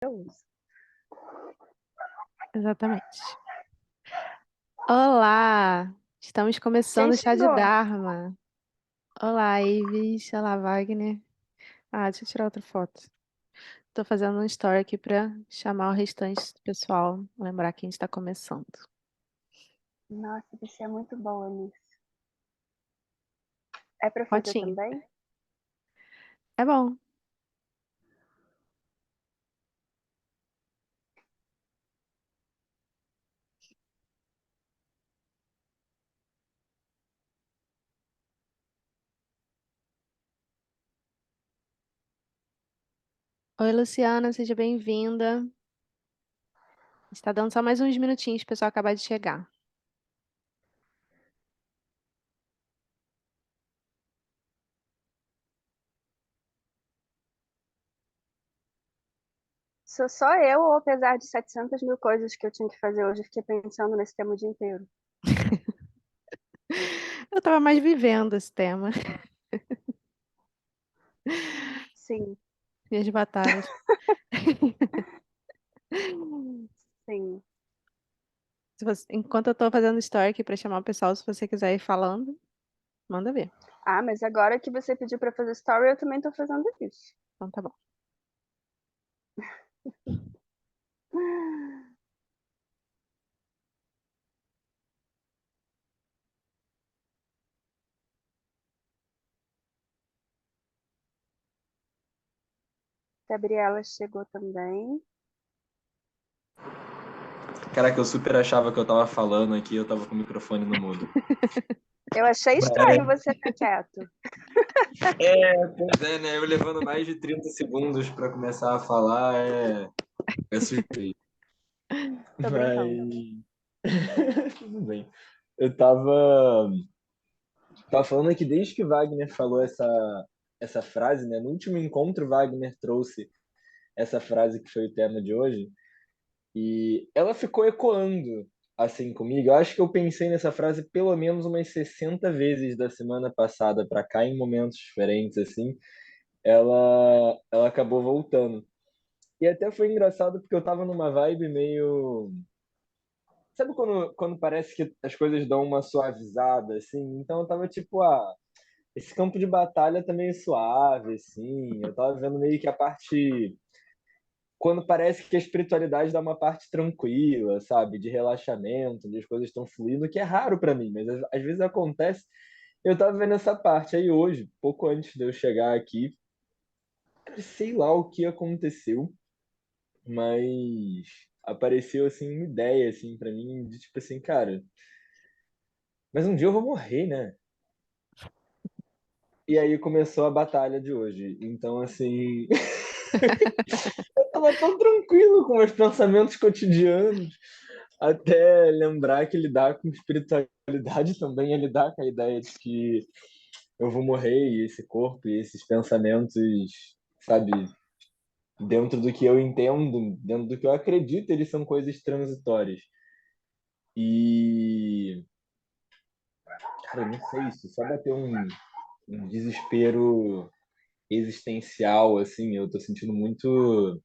eu uso. Exatamente. Olá! Estamos Quem começando o Chá de chegou? Dharma. Olá, Ives. Olá, Wagner. Deixa eu tirar outra foto. Tô fazendo um story aqui para chamar o restante do pessoal, lembrar que a gente está começando. Nossa, você é muito boa nisso. É pra fazer Fotinho. também? É bom. Oi, Luciana, seja bem-vinda. Está dando só mais uns minutinhos para o pessoal acabar de chegar. Sou só eu ou apesar de 700 mil coisas que eu tinha que fazer hoje, eu fiquei pensando nesse tema o dia inteiro? Eu estava mais vivendo esse tema, Sim, minhas batalhas. sim. Enquanto eu estou fazendo story aqui para chamar o pessoal, se você quiser ir falando, manda ver. Ah, mas agora que você pediu pra fazer story, eu também tô fazendo isso. Então tá bom. Gabriela chegou também. Caraca, eu super achava que eu tava falando aqui, eu tava com o microfone no mudo. Eu achei estranho você estar quieto. Pois é, né? Eu levando mais de 30 segundos pra começar a falar é suspeito. Tô brincando. Mas. Tudo bem. Eu tava falando aqui desde que Wagner falou essa frase, né? No último encontro, Wagner trouxe essa frase que foi o tema de hoje. E ela ficou ecoando assim comigo. Eu acho que eu pensei nessa frase pelo menos umas 60 vezes da semana passada para cá, em momentos diferentes, assim. Ela acabou voltando. E até foi engraçado porque eu tava numa vibe meio. Sabe quando parece que as coisas dão uma suavizada, assim? Então eu tava tipo, esse campo de batalha tá meio suave, assim. Eu tava vendo meio que a parte quando parece que a espiritualidade dá uma parte tranquila, sabe, de relaxamento, onde as coisas estão fluindo, que é raro para mim, mas às vezes acontece. Eu tava vendo essa parte aí hoje, pouco antes de eu chegar aqui, cara, sei lá o que aconteceu, mas apareceu assim uma ideia assim para mim de tipo assim, cara, mas um dia eu vou morrer, né? E aí começou a batalha de hoje. Então assim, eu tava tão tranquilo com meus pensamentos cotidianos. Até lembrar que lidar com espiritualidade também é lidar com a ideia de que eu vou morrer e esse corpo e esses pensamentos, sabe, dentro do que eu entendo, dentro do que eu acredito, eles são coisas transitórias. E, cara, eu não sei, isso só bateu um desespero existencial, assim, eu tô sentindo muito.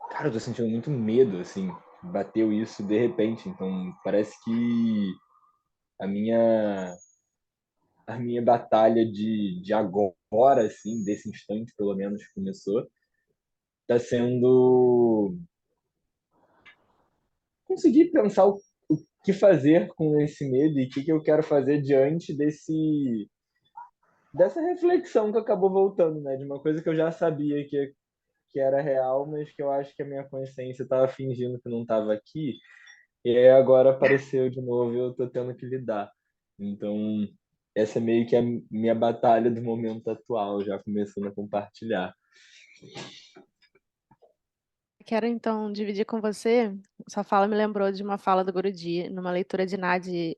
Cara, eu tô sentindo muito medo, assim, bateu isso de repente, então parece que a minha batalha de agora, assim, desse instante, pelo menos, que começou, está sendo conseguir pensar o que fazer com esse medo e o que eu quero fazer diante dessa reflexão que acabou voltando, né? De uma coisa que eu já sabia que era real, mas que eu acho que a minha consciência estava fingindo que não estava aqui, e aí agora apareceu de novo e eu tô tendo que lidar. Então, essa é meio que a minha batalha do momento atual, já começando a compartilhar. Quero então dividir com você. Sua fala me lembrou de uma fala do Guruji, numa leitura de Nadi.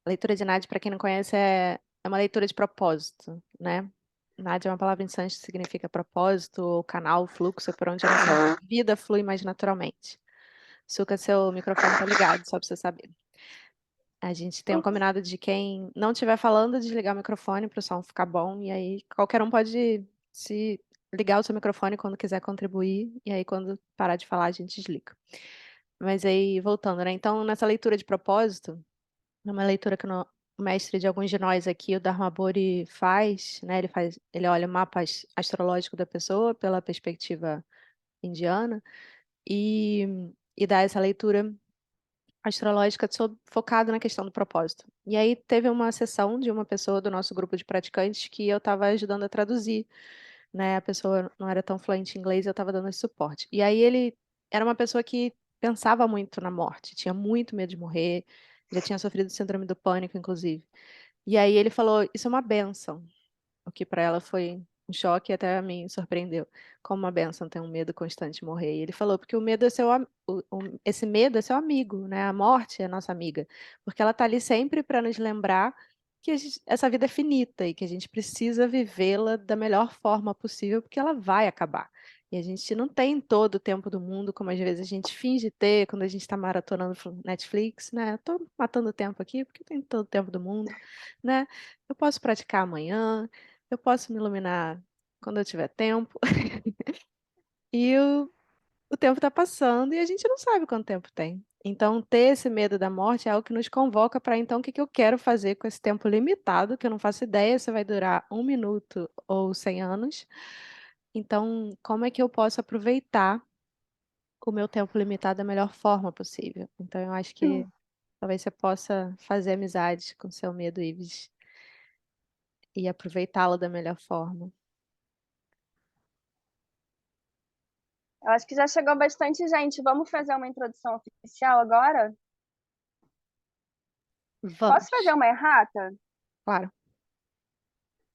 Leitura de Nadi, para quem não conhece, é uma leitura de propósito, né? Nadi é uma palavra em sânscrito que significa propósito, ou canal, fluxo, por onde a nossa vida flui mais naturalmente. Suca, seu microfone tá ligado, só para você saber. A gente tem um combinado de quem não estiver falando, desligar o microfone para o som ficar bom, e aí qualquer um pode se ligar o seu microfone quando quiser contribuir, e aí quando parar de falar a gente desliga. Mas aí, voltando, né? Então, nessa leitura de propósito, é uma leitura que o mestre de alguns de nós aqui, o Dharmabori, faz, né? Ele olha o mapa astrológico da pessoa pela perspectiva indiana e dá essa leitura astrológica focada na questão do propósito. E aí teve uma sessão de uma pessoa do nosso grupo de praticantes que eu estava ajudando a traduzir, né? A pessoa não era tão fluente em inglês, eu estava dando esse suporte. E aí ele era uma pessoa que pensava muito na morte, tinha muito medo de morrer, já tinha sofrido síndrome do pânico, inclusive. E aí ele falou, isso é uma bênção, o que para ela foi um choque e até a mim surpreendeu. Como uma bênção ter um medo constante de morrer. E ele falou, porque o medo é esse medo é seu amigo, né? A morte é nossa amiga, porque ela está ali sempre para nos lembrar que essa vida é finita e que a gente precisa vivê-la da melhor forma possível, porque ela vai acabar. E a gente não tem todo o tempo do mundo, como às vezes a gente finge ter quando a gente está maratonando Netflix, né? Estou matando tempo aqui porque eu tenho todo o tempo do mundo, né? Eu posso praticar amanhã, eu posso me iluminar quando eu tiver tempo. E o tempo está passando e a gente não sabe quanto tempo tem. Então, ter esse medo da morte é algo que nos convoca para, então, o que que eu quero fazer com esse tempo limitado, que eu não faço ideia se vai durar 1 minuto ou 100 anos. Então, como é que eu posso aproveitar o meu tempo limitado da melhor forma possível? Então, eu acho que talvez você possa fazer amizade com seu medo, Ives, e aproveitá-lo da melhor forma. Eu acho que já chegou bastante gente. Vamos fazer uma introdução oficial agora? Posso fazer Vamos, uma errata? claro.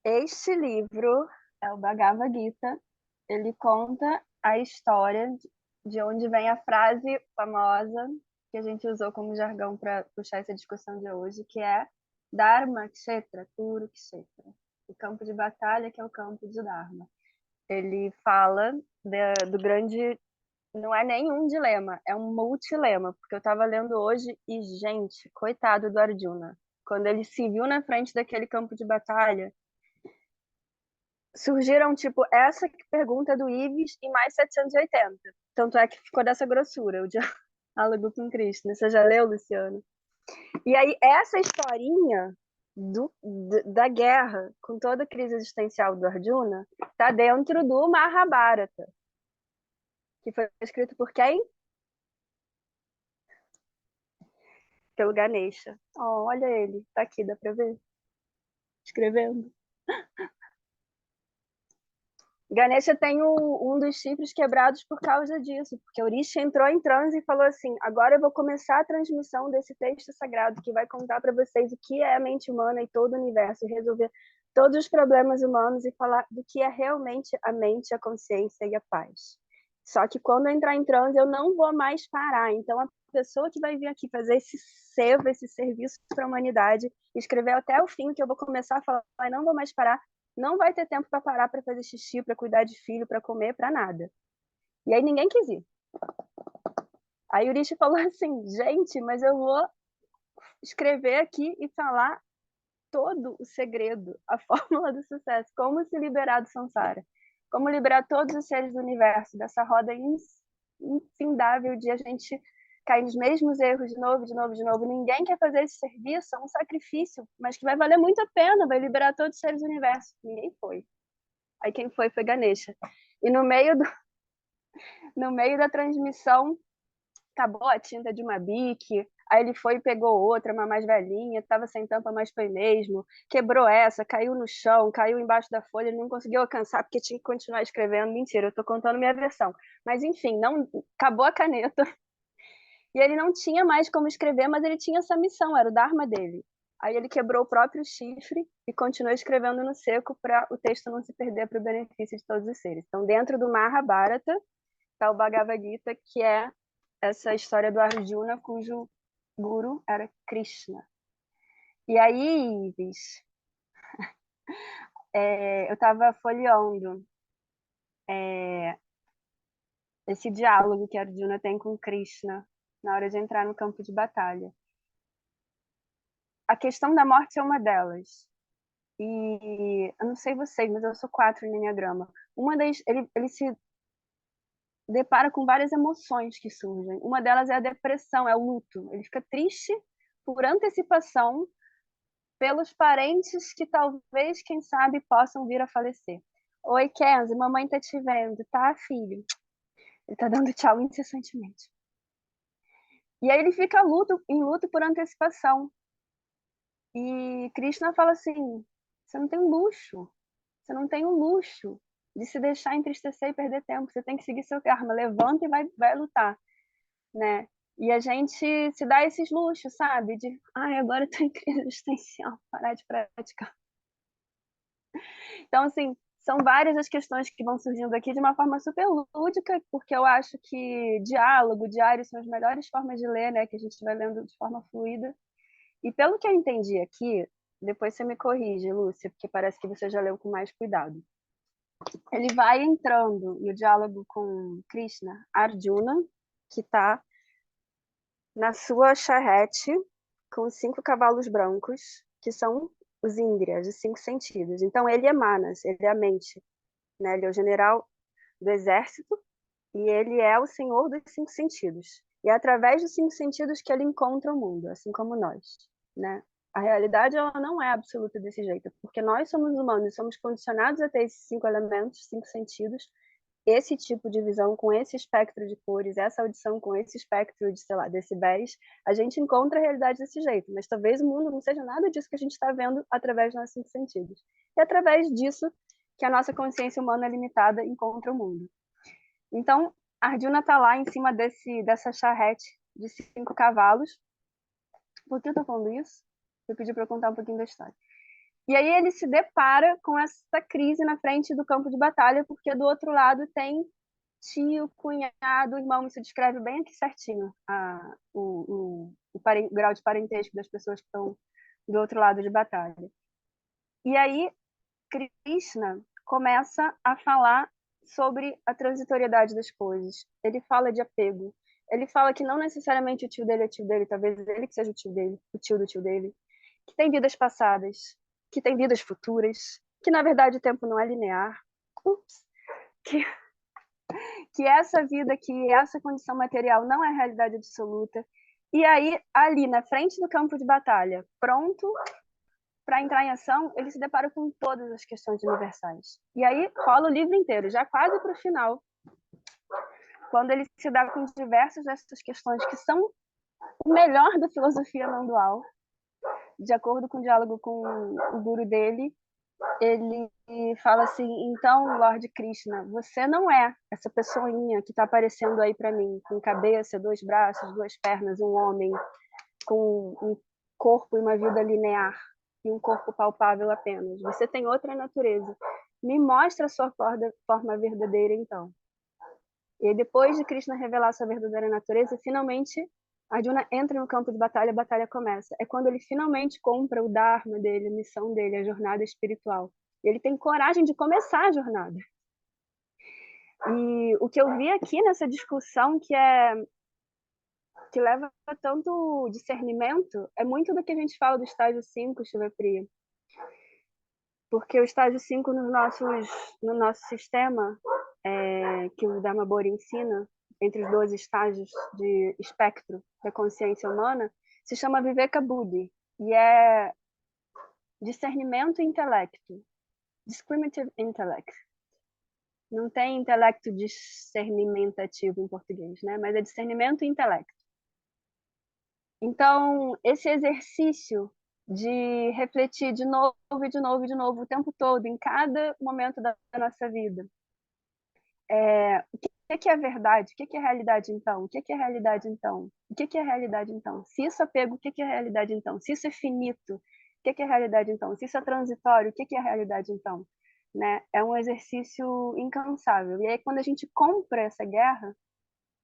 Este livro é o Bhagavad Gita. Ele conta a história de onde vem a frase famosa que a gente usou como jargão para puxar essa discussão de hoje, que é Dharma Kshetra, Kuru Kshetra. O campo de batalha, que é o campo de Dharma. Ele fala do grande. Não é nenhum dilema, é um multilema, porque eu estava lendo hoje e, gente, coitado do Arjuna. Quando ele se viu na frente daquele campo de batalha, surgiram, tipo, essa pergunta do Ives e mais 780. Tanto é que ficou dessa grossura, o diálogo com Krishna. Você já leu, Luciano? E aí, essa historinha da guerra, com toda a crise existencial do Arjuna, tá dentro do Mahabharata, que foi escrito por quem? Pelo Ganesha. Oh, olha ele, tá aqui, dá pra ver? Escrevendo. Ganesha tem um dos chifres quebrados por causa disso, porque Orishi entrou em transe e falou assim: agora eu vou começar a transmissão desse texto sagrado que vai contar para vocês o que é a mente humana e todo o universo, resolver todos os problemas humanos e falar do que é realmente a mente, a consciência e a paz. Só que quando eu entrar em transe, eu não vou mais parar. Então, a pessoa que vai vir aqui fazer esse seva, esse serviço para a humanidade, escrever até o fim, que eu vou começar a falar, e não vou mais parar, não vai ter tempo para parar para fazer xixi, para cuidar de filho, para comer, para nada. E aí ninguém quis ir. Aí o Urishi falou assim: gente, mas eu vou escrever aqui e falar todo o segredo, a fórmula do sucesso, como se liberar do samsara, como liberar todos os seres do universo dessa roda infindável de a gente cair nos mesmos erros de novo, de novo, de novo. Ninguém quer fazer esse serviço, é um sacrifício, mas que vai valer muito a pena, vai liberar todos os seres do universo. Ninguém foi. Aí quem foi Ganesha. E no meio da transmissão, acabou a tinta de uma bique, aí ele foi e pegou outra, uma mais velhinha, estava sem tampa, mas foi mesmo, quebrou essa, caiu no chão, caiu embaixo da folha, ele não conseguiu alcançar porque tinha que continuar escrevendo. Mentira, eu estou contando minha versão. Mas enfim, não acabou a caneta e ele não tinha mais como escrever, mas ele tinha essa missão, era o dharma dele. Aí ele quebrou o próprio chifre e continuou escrevendo no seco para o texto não se perder para o benefício de todos os seres. Então, dentro do Mahabharata está o Bhagavad Gita, que é essa história do Arjuna, cujo guru era Krishna. E aí, Ives, eu estava folheando esse diálogo que Arjuna tem com Krishna na hora de entrar no campo de batalha. A questão da morte é uma delas. E eu não sei vocês, mas eu sou 4 em Enneagrama. Ele se depara com várias emoções que surgem. Uma delas é a depressão, é o luto. Ele fica triste por antecipação pelos parentes que talvez, quem sabe, possam vir a falecer. Oi, Kenzie, mamãe tá te vendo, tá, filho? Ele tá dando tchau incessantemente. E aí ele fica em luto por antecipação. E Krishna fala assim: você não tem luxo, você não tem o luxo de se deixar entristecer e perder tempo. Você tem que seguir seu karma, levanta e vai lutar, né? E a gente se dá esses luxos, sabe? De, ai, agora eu tô em crise existencial, parar de praticar. Então, assim, são várias as questões que vão surgindo aqui de uma forma super lúdica, porque eu acho que diálogo, diário são as melhores formas de ler, né? Que a gente vai lendo de forma fluida. E pelo que eu entendi aqui, depois você me corrige, Lúcia, porque parece que você já leu com mais cuidado. Ele vai entrando no diálogo com Krishna, Arjuna, que está na sua charrete com 5 cavalos brancos, que são os Índrias, os 5 sentidos. Então ele é Manas, ele é a mente, né? Ele é o general do exército e ele é o senhor dos 5 sentidos. E é através dos 5 sentidos que ele encontra o mundo, assim como nós, né? A realidade ela não é absoluta desse jeito, porque nós somos humanos, somos condicionados a ter esses 5 elementos, 5 sentidos, esse tipo de visão com esse espectro de cores, essa audição com esse espectro de, sei lá, decibéis, a gente encontra a realidade desse jeito, mas talvez o mundo não seja nada disso que a gente está vendo através dos nossos 5 sentidos. E é através disso que a nossa consciência humana limitada encontra o mundo. Então, Arjuna está lá em cima dessa charrete de 5 cavalos. Por que eu estou falando isso? Eu pedi para eu contar um pouquinho da história. E aí ele se depara com essa crise na frente do campo de batalha, porque do outro lado tem tio, cunhado, irmão. Isso descreve bem aqui certinho o grau de parentesco das pessoas que estão do outro lado de batalha. E aí Krishna começa a falar sobre a transitoriedade das coisas. Ele fala de apego. Ele fala que não necessariamente o tio dele é tio dele, talvez ele que seja o tio dele, o tio do tio dele, que tem vidas passadas, que tem vidas futuras, que na verdade o tempo não é linear. Ups. Que, que essa vida, que essa condição material não é realidade absoluta. E aí, ali na frente do campo de batalha, pronto para entrar em ação, ele se depara com todas as questões universais. E aí rola o livro inteiro, já quase para o final, quando ele se dá com diversas dessas questões que são o melhor da filosofia não dual, de acordo com o diálogo com o guru dele, ele fala assim: então, Lord Krishna, você não é essa pessoinha que está aparecendo aí para mim, com cabeça, 2 braços, 2 pernas, um homem, com um corpo e uma vida linear e um corpo palpável apenas. Você tem outra natureza. Me mostra a sua forma verdadeira, então. E depois de Krishna revelar sua verdadeira natureza, finalmente Arjuna entra no campo de batalha, a batalha começa. É quando ele finalmente compra o dharma dele, a missão dele, a jornada espiritual. E ele tem coragem de começar a jornada. E o que eu vi aqui nessa discussão que leva a tanto discernimento é muito do que a gente fala do estágio 5, Shivapriya. Porque o estágio 5 no nosso sistema, que o Dharma Bori ensina, entre os 12 estágios de espectro da consciência humana, se chama Viveka Buddhi, e é discernimento e intelecto, discriminative intellect. Não tem intelecto discernimentativo em português, né? Mas é discernimento e intelecto. Então, esse exercício de refletir de novo e de novo e de novo o tempo todo, em cada momento da nossa vida. O que é verdade? O que é realidade, então? O que é realidade, então? O que é realidade, então? Se isso é apego, o que é realidade, então? Se isso é finito, o que é realidade, então? Se isso é transitório, o que é realidade, então? Né? É um exercício incansável. E aí, quando a gente compra essa guerra,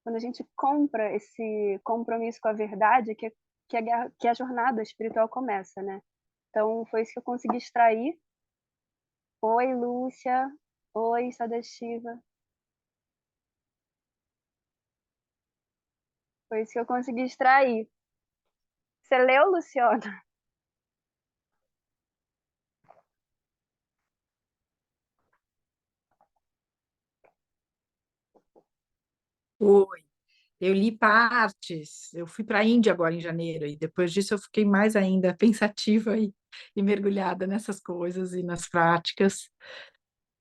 quando a gente compra esse compromisso com a verdade, que a jornada espiritual começa, né? Então, foi isso que eu consegui extrair. Oi, Lúcia. Oi, Sadashiva. Foi isso que eu consegui extrair. Você leu, Luciana? Foi. Eu li partes, eu fui para a Índia agora em janeiro, e depois disso eu fiquei mais ainda pensativa e mergulhada nessas coisas e nas práticas,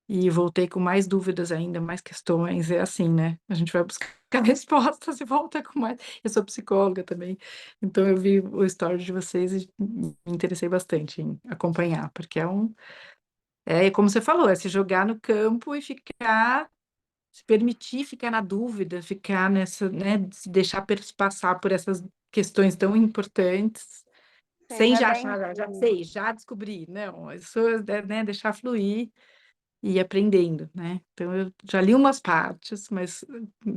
e voltei com mais dúvidas ainda, mais questões, é assim, né? A gente vai buscar respostas e volta com mais. Eu sou psicóloga também, então eu vi o story de vocês e me interessei bastante em acompanhar, porque é como você falou, é se jogar no campo e ficar se permitir ficar na dúvida, ficar nessa, né, se deixar passar por essas questões tão importantes, sem Seja já achar, já bem-vindo. sei, já descobri, não, isso é, né, deixar fluir e ir aprendendo, né? Então eu já li umas partes, mas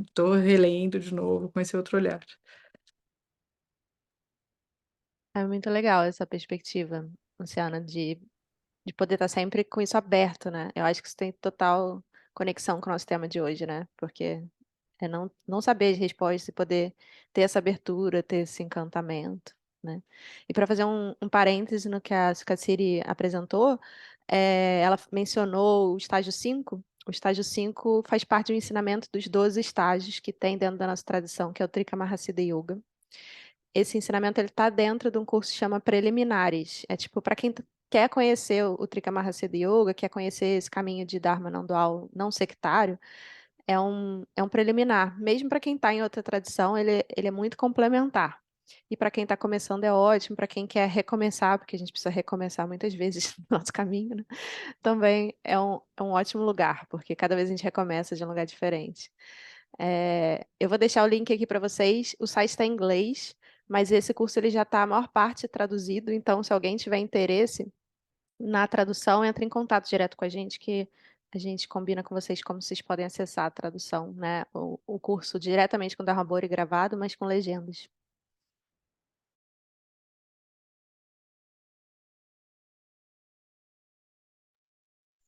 estou relendo de novo com esse outro olhar. É muito legal essa perspectiva, Luciana, de poder estar sempre com isso aberto, né? Eu acho que isso tem total conexão com o nosso tema de hoje, né? Porque é não saber as respostas e poder ter essa abertura, ter esse encantamento, né? E para fazer um parêntese no que a Sucassiri apresentou, ela mencionou o estágio 5. O estágio 5 faz parte do ensinamento dos 12 estágios que tem dentro da nossa tradição, que é o Trikamahasida Yoga. Esse ensinamento ele está dentro de um curso que chama Preliminares. É tipo, para quem quer conhecer o Trikamahasida Yoga, quer conhecer esse caminho de Dharma não dual, não sectário, é um preliminar. Mesmo para quem está em outra tradição, ele é muito complementar. E para quem está começando é ótimo, para quem quer recomeçar, porque a gente precisa recomeçar muitas vezes no nosso caminho, né? Também é um ótimo lugar, porque cada vez a gente recomeça de um lugar diferente. Eu vou deixar o link aqui para vocês. O site está em inglês, mas esse curso ele já está a maior parte traduzido, então se alguém tiver interesse na tradução, entre em contato direto com a gente, que a gente combina com vocês como vocês podem acessar a tradução, né? O curso diretamente com o Dharmabori gravado, mas com legendas.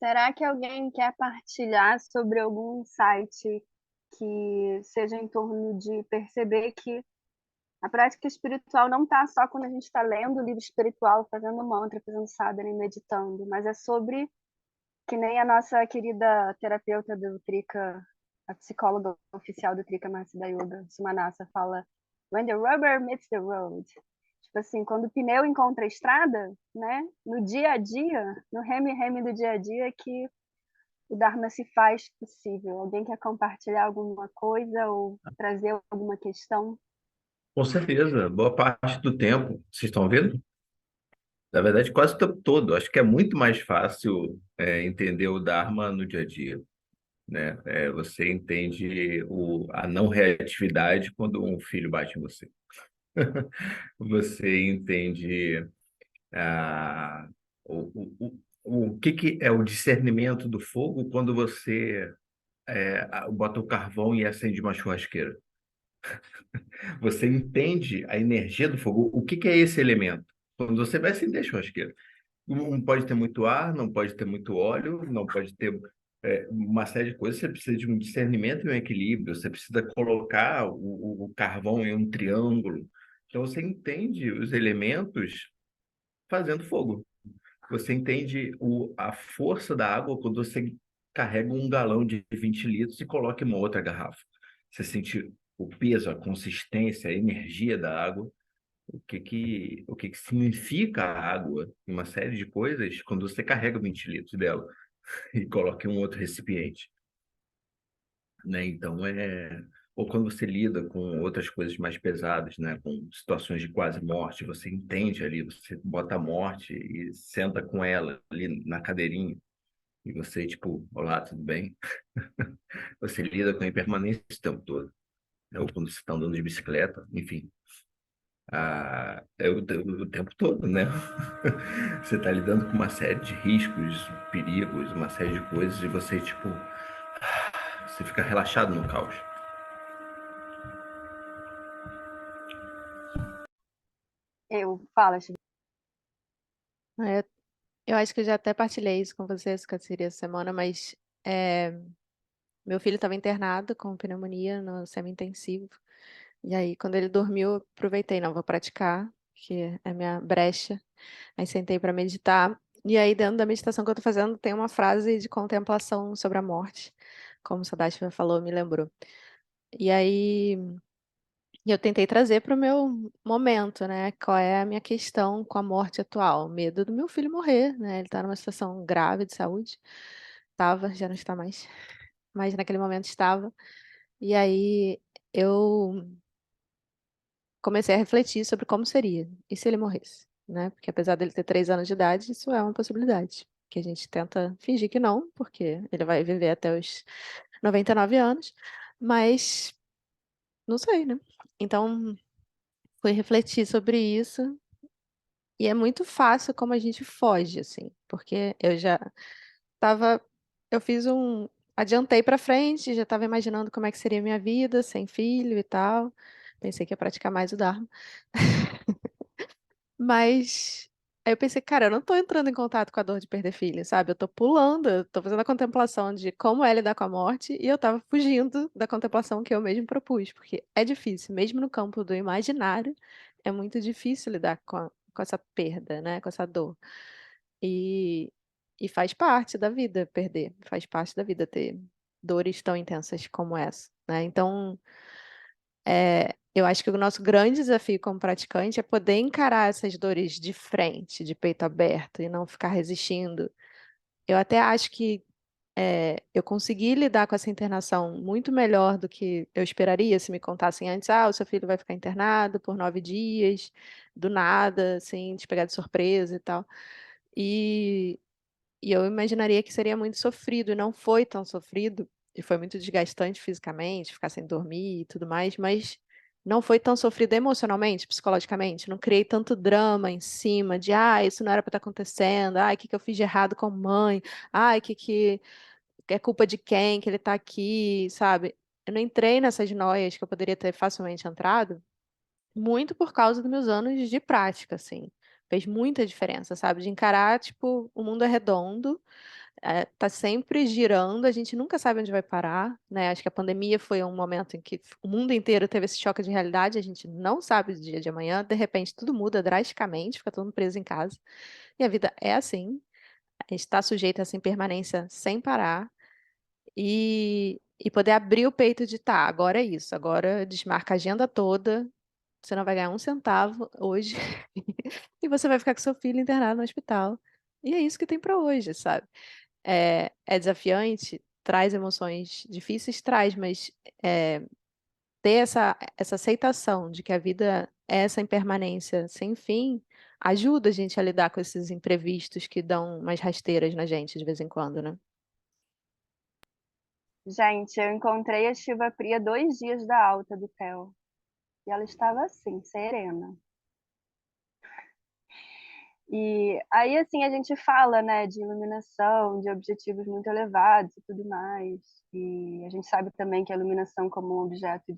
Será que alguém quer partilhar sobre algum site que seja em torno de perceber que a prática espiritual não está só quando a gente está lendo o livro espiritual, fazendo mantra, fazendo sadhana e meditando, mas é sobre, que nem a nossa querida terapeuta do Trika, a psicóloga oficial do Trika Mahasida Yoga, Sumanasa, fala when the rubber meets the road. Tipo assim, quando o pneu encontra a estrada, né? No dia a dia, no reme-reme do dia a dia, é que o Dharma se faz possível. Alguém quer compartilhar alguma coisa ou trazer alguma questão? Com certeza, boa parte do tempo, vocês estão vendo? Na verdade, quase o tempo todo. Acho que é muito mais fácil entender o Dharma no dia a dia, né? Você entende a não reatividade quando um filho bate em você. Você entende ah, o que é o discernimento do fogo quando você bota o carvão e acende uma churrasqueira. Você entende a energia do fogo. O que é esse elemento? Quando você vai acender a churrasqueira. Não pode ter muito ar, não pode ter muito óleo, não pode ter uma série de coisas. Você precisa de um discernimento e um equilíbrio. Você precisa colocar o carvão em um triângulo. Então, você entende os elementos fazendo fogo. Você entende a força da água quando você carrega um galão de 20 litros e coloca em uma outra garrafa. Você sente o peso, a consistência, a energia da água, o que significa a água, uma série de coisas, quando você carrega 20 litros dela e coloca em um outro recipiente, né? Então, ou quando você lida com outras coisas mais pesadas, né? Com situações de quase morte, você entende ali, você bota a morte e senta com ela ali na cadeirinha, e você, tipo, olá, tudo bem? Você lida com a impermanência o tempo todo, né? Ou quando você está andando de bicicleta, enfim. O tempo todo, né? Você está lidando com uma série de riscos, perigos, uma série de coisas, e você, tipo, você fica relaxado no caos. Eu falo, É, eu acho que eu já até partilhei isso com vocês, Cassiri, essa semana, mas meu filho estava internado com pneumonia no semi-intensivo. E aí, quando ele dormiu, eu aproveitei, não, vou praticar, que é a minha brecha. Aí sentei para meditar. E aí, dentro da meditação que eu tô fazendo, tem uma frase de contemplação sobre a morte. Como o Sadashiva falou, me lembrou. E aí eu tentei trazer para o meu momento, né? Qual é a minha questão com a morte atual? Medo do meu filho morrer, né? Ele está numa situação grave de saúde. Estava, já não está mais, mas naquele momento estava. E aí eu comecei a refletir sobre como seria, e se ele morresse, né? Porque apesar dele ter 3 anos de idade, isso é uma possibilidade. Que a gente tenta fingir que não, porque ele vai viver até os 99 anos, mas não sei, né? Então, fui refletir sobre isso, e é muito fácil como a gente foge, assim, porque eu já estava, eu fiz um, adiantei para frente, já estava imaginando como é que seria a minha vida sem filho e tal. Pensei que ia praticar mais o Dharma. Mas aí eu pensei, cara, eu não tô entrando em contato com a dor de perder filho, sabe? Eu tô pulando, eu tô fazendo a contemplação de como é lidar com a morte e eu tava fugindo da contemplação que eu mesmo propus, porque é difícil, mesmo no campo do imaginário, é muito difícil lidar com essa perda, né? Com essa dor. E, e faz parte da vida perder, faz parte da vida ter dores tão intensas como essa, né? Então, eu acho que o nosso grande desafio como praticante é poder encarar essas dores de frente, de peito aberto, e não ficar resistindo. Eu até acho que eu consegui lidar com essa internação muito melhor do que eu esperaria se me contassem antes, o seu filho vai ficar internado por 9 dias, do nada, assim, te pegar de surpresa e tal. E, e eu imaginaria que seria muito sofrido, e não foi tão sofrido, e foi muito desgastante fisicamente, ficar sem dormir e tudo mais, mas não foi tão sofrido emocionalmente, psicologicamente. Não criei tanto drama em cima de, isso não era para estar acontecendo, o que que eu fiz de errado com a mãe, que é culpa de quem que ele tá aqui, sabe? Eu não entrei nessas noias que eu poderia ter facilmente entrado, muito por causa dos meus anos de prática, assim. Fez muita diferença, sabe? De encarar, tipo, o mundo é redondo, tá sempre girando, a gente nunca sabe onde vai parar, né? Acho que a pandemia foi um momento em que o mundo inteiro teve esse choque de realidade, a gente não sabe o dia de amanhã, de repente tudo muda drasticamente, fica todo mundo preso em casa. E a vida é assim, a gente está sujeito a essa impermanência sem parar e poder abrir o peito de agora é isso, agora desmarca a agenda toda, você não vai ganhar um centavo hoje e você vai ficar com seu filho internado no hospital. E é isso que tem para hoje, sabe? É desafiante, traz emoções difíceis, traz, mas é, ter essa aceitação de que a vida é essa impermanência sem fim ajuda a gente a lidar com esses imprevistos que dão umas rasteiras na gente de vez em quando, né? Gente, eu encontrei a Shiva Priya 2 dias da alta do Theo. E ela estava assim, serena. E aí, assim, a gente fala, né, de iluminação, de objetivos muito elevados e tudo mais. E a gente sabe também que a iluminação como um objeto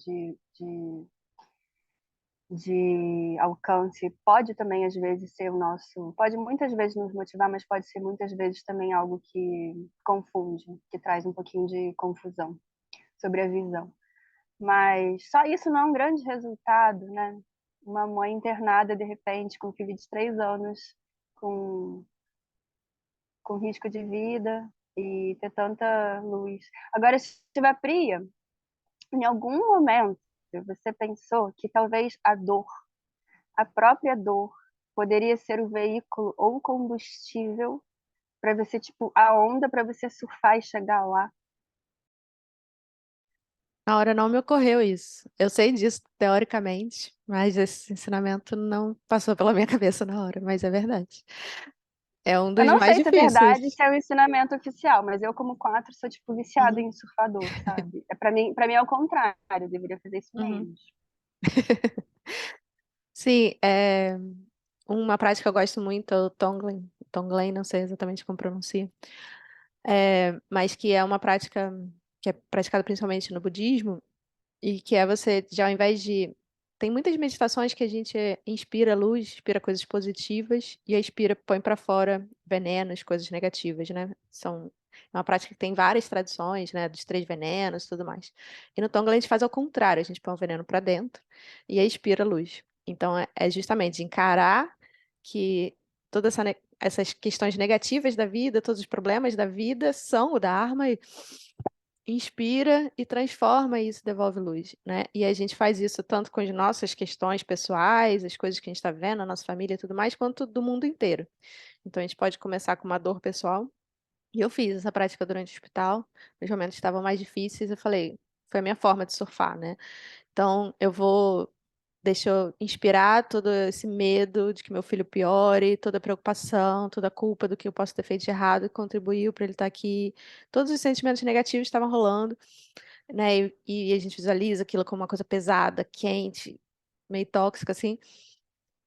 de alcance pode também, às vezes, ser o nosso... Pode muitas vezes nos motivar, mas pode ser muitas vezes também algo que confunde, que traz um pouquinho de confusão sobre a visão. Mas só isso não é um grande resultado, né? Uma mãe internada, de repente, com um filho de 3 anos, com, com risco de vida e ter tanta luz. Agora, se tiver Priya, em algum momento você pensou que talvez a dor, a própria dor, poderia ser o veículo ou o combustível para você, tipo, a onda para você surfar e chegar lá? Na hora não me ocorreu isso. Eu sei disso teoricamente, mas esse ensinamento não passou pela minha cabeça na hora, mas é verdade. É um Eu dos não mais sei se é verdade, difíceis. se é o ensinamento oficial, mas eu, como 4, sou, tipo, viciada Uhum, em surfador, sabe? Para mim é o contrário, eu deveria fazer isso uhum. menos. Sim, uma prática que eu gosto muito é o Tonglen. Tonglen, não sei exatamente como pronuncia, mas que é uma prática que é praticada principalmente no budismo, e que é você, já ao invés de. Tem muitas meditações que a gente inspira luz, inspira coisas positivas e expira, põe para fora venenos, coisas negativas, né? É uma prática que tem várias tradições, né? Dos 3 venenos e tudo mais. E no Tonglen a gente faz ao contrário, a gente põe o veneno para dentro e expira luz. Então é justamente encarar que todas essas questões negativas da vida, todos os problemas da vida são o Dharma inspira e transforma isso, devolve luz, né? E a gente faz isso tanto com as nossas questões pessoais, as coisas que a gente está vendo, a nossa família e tudo mais, quanto do mundo inteiro. Então a gente pode começar com uma dor pessoal. E eu fiz essa prática durante o hospital. Nos momentos que estavam mais difíceis, eu falei, foi a minha forma de surfar, né? Então deixa eu inspirar todo esse medo de que meu filho piore, toda a preocupação, toda a culpa do que eu posso ter feito de errado, que contribuiu para ele estar aqui. Todos os sentimentos negativos estavam rolando, né? E a gente visualiza aquilo como uma coisa pesada, quente, meio tóxica, assim.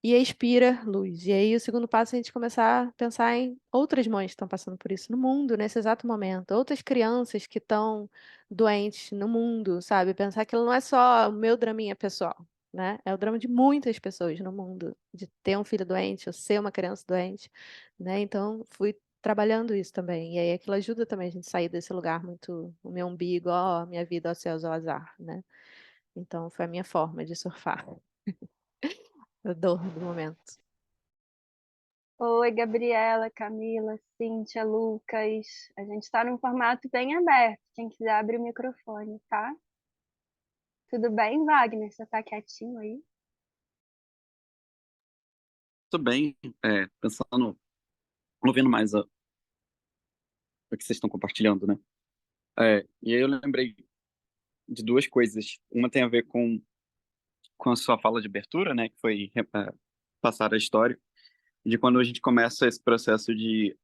E expira luz. E aí o segundo passo é a gente começar a pensar em outras mães que estão passando por isso no mundo, nesse exato momento. Outras crianças que estão doentes no mundo, sabe? Pensar que não é só o meu draminha pessoal, né? É o drama de muitas pessoas no mundo, de ter um filho doente ou ser uma criança doente, né? Então, fui trabalhando isso também. E aí aquilo ajuda também a gente sair desse lugar muito, o meu umbigo, ó, minha vida, ó céus, ó azar, né? Então, foi a minha forma de surfar a dor do momento. Oi, Gabriela, Camila, Cíntia, Lucas. A gente está num formato bem aberto. Quem quiser abrir o microfone, tá? Tudo bem, Wagner? Você tá quietinho aí? Tudo bem, pensando, ouvindo mais o que vocês estão compartilhando, né? E aí eu lembrei de duas coisas. Uma tem a ver com a sua fala de abertura, né? Que foi passar a história, de quando a gente começa esse processo de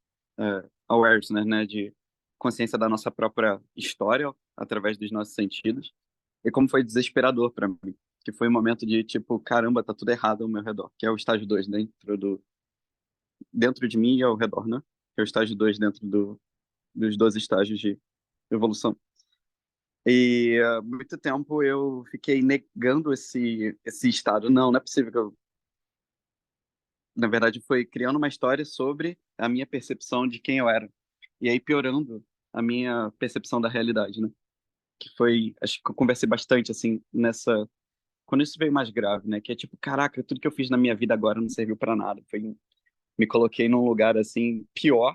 awareness, né? De consciência da nossa própria história através dos nossos sentidos. E como foi desesperador para mim. Que foi um momento de tipo, caramba, tá tudo errado ao meu redor. Que é o estágio 2 dentro de mim e ao redor, né? Que é o estágio 2 dentro dos 12 estágios de evolução. E há muito tempo eu fiquei negando esse estado. Não é possível que eu. Na verdade, foi criando uma história sobre a minha percepção de quem eu era. E aí piorando a minha percepção da realidade, né? Que foi. Acho que eu conversei bastante, assim, nessa. Quando isso veio mais grave, né? Que é tipo, caraca, tudo que eu fiz na minha vida agora não serviu para nada. Me coloquei num lugar, assim, pior,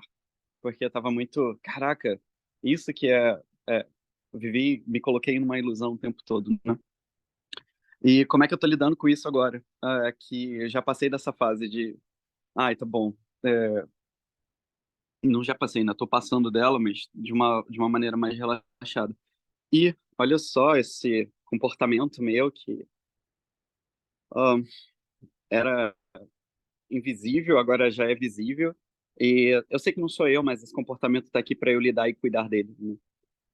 porque eu tava muito. Caraca, isso que eu me coloquei numa ilusão o tempo todo, né? E como é que eu tô lidando com isso agora? Que eu já passei dessa fase de, ai, tá bom, não já passei, ainda tô passando dela, mas de uma maneira mais relaxada. E olha só esse comportamento meu que ah, era invisível, agora já é visível. E eu sei que não sou eu, mas esse comportamento tá aqui para eu lidar e cuidar dele, né?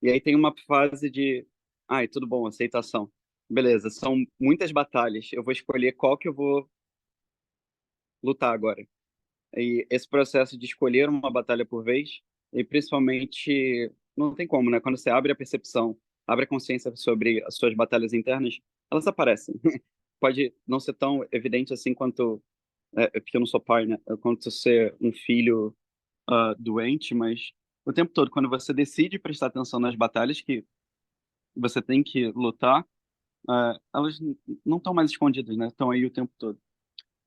E aí tem uma fase de, ai, tudo bom, aceitação. Beleza, são muitas batalhas. Eu vou escolher qual que eu vou lutar agora. E esse processo de escolher uma batalha por vez, e principalmente, não tem como, né? Quando você abre a percepção, abre a consciência sobre as suas batalhas internas, elas aparecem. Pode não ser tão evidente assim quanto, porque eu não sou pai, né? Quanto ser um filho doente, mas o tempo todo, quando você decide prestar atenção nas batalhas que você tem que lutar, elas não estão mais escondidas, né? Estão aí o tempo todo.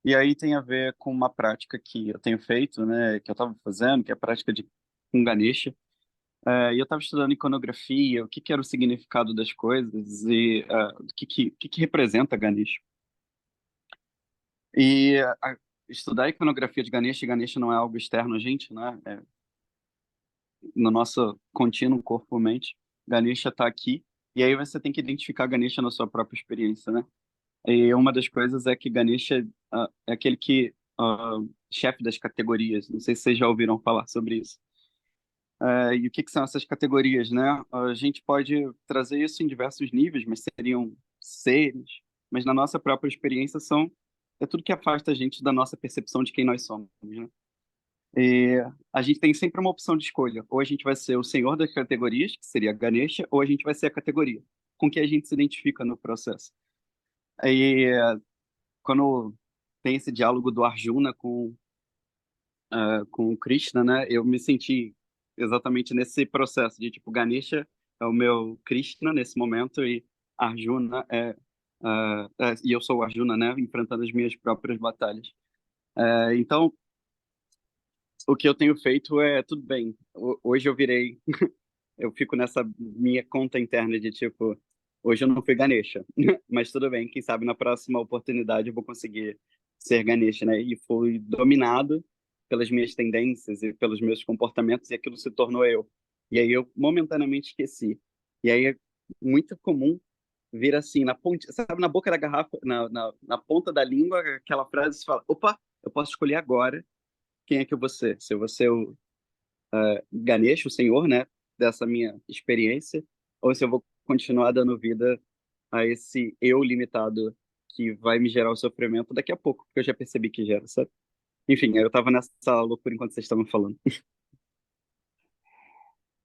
E aí tem a ver com uma prática que eu tenho feito, né? Que eu estava fazendo, que é a prática de com Ganesha. E eu estava estudando iconografia, o que que era o significado das coisas e o que representa Ganesha. E estudar a iconografia de Ganesha, e Ganesha não é algo externo a gente, né? No nosso contínuo corpo-mente, Ganesha está aqui. E aí você tem que identificar Ganesha na sua própria experiência, né? E uma das coisas é que Ganesha é aquele que chefe das categorias. Não sei se vocês já ouviram falar sobre isso. E o que que são essas categorias, né? A gente pode trazer isso em diversos níveis, mas seriam seres. Mas na nossa própria experiência é tudo que afasta a gente da nossa percepção de quem nós somos, né? E a gente tem sempre uma opção de escolha. Ou a gente vai ser o senhor das categorias, que seria Ganesha, ou a gente vai ser a categoria com que a gente se identifica no processo. E quando tem esse diálogo do Arjuna com o Krishna, né? Eu me senti exatamente nesse processo de tipo Ganesha é o meu Krishna nesse momento e Arjuna e eu sou o Arjuna, né? Enfrentando as minhas próprias batalhas. Então, o que eu tenho feito é tudo bem. Hoje eu virei eu fico nessa minha conta interna de tipo, hoje eu não fui Ganesha, mas tudo bem, quem sabe na próxima oportunidade eu vou conseguir ser Ganesha, né? E fui dominado pelas minhas tendências e pelos meus comportamentos e aquilo se tornou eu. E aí eu momentaneamente esqueci. E aí é muito comum vir assim, na ponte, sabe, na boca da garrafa, na ponta da língua, aquela frase, você fala, opa, eu posso escolher agora quem é que eu vou ser. Se eu vou ser o Ganesha, o senhor, né, dessa minha experiência, ou se eu vou continuar dando vida a esse eu limitado que vai me gerar o sofrimento daqui a pouco, porque eu já percebi que gera, sabe? Enfim, eu tava nessa loucura enquanto vocês estavam falando.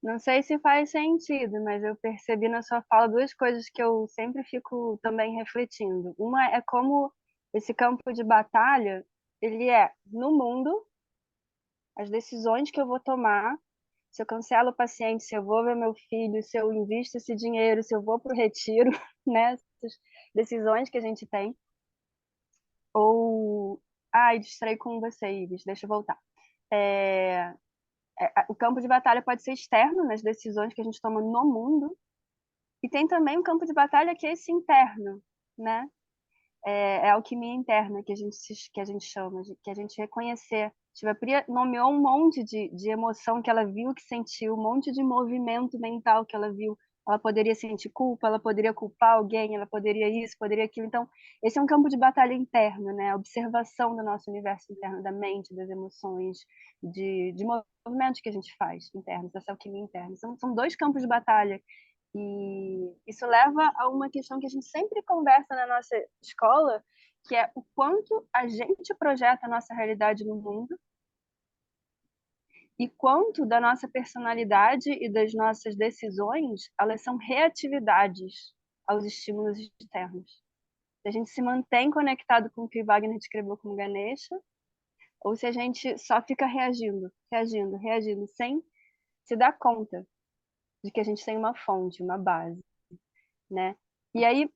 Não sei se faz sentido, mas eu percebi na sua fala duas coisas que eu sempre fico também refletindo. Uma é como esse campo de batalha, ele é no mundo, as decisões que eu vou tomar, se eu cancelo o paciente, se eu vou ver meu filho, se eu invisto esse dinheiro, se eu vou para o retiro, né? Essas decisões que a gente tem. Ou, ai, distraí com você, Ives, deixa eu voltar. É, o campo de batalha pode ser externo, nas decisões que a gente toma no mundo, e tem também um campo de batalha que é esse interno, né? É a alquimia interna que a gente chama, que a gente reconhecer. A Priya nomeou um monte de emoção que ela viu, que sentiu, um monte de movimento mental que ela viu. Ela poderia sentir culpa, ela poderia culpar alguém, ela poderia isso, poderia aquilo. Então, esse é um campo de batalha interno, né? A observação do nosso universo interno, da mente, das emoções, de movimentos que a gente faz internos, essa alquimia interna. São dois campos de batalha e isso leva a uma questão que a gente sempre conversa na nossa escola, que é o quanto a gente projeta a nossa realidade no mundo e quanto da nossa personalidade e das nossas decisões, elas são reatividades aos estímulos externos. Se a gente se mantém conectado com o que Wagner descreveu como Ganesha, ou se a gente só fica reagindo, reagindo, reagindo, sem se dar conta de que a gente tem uma fonte, uma base, né? E aí,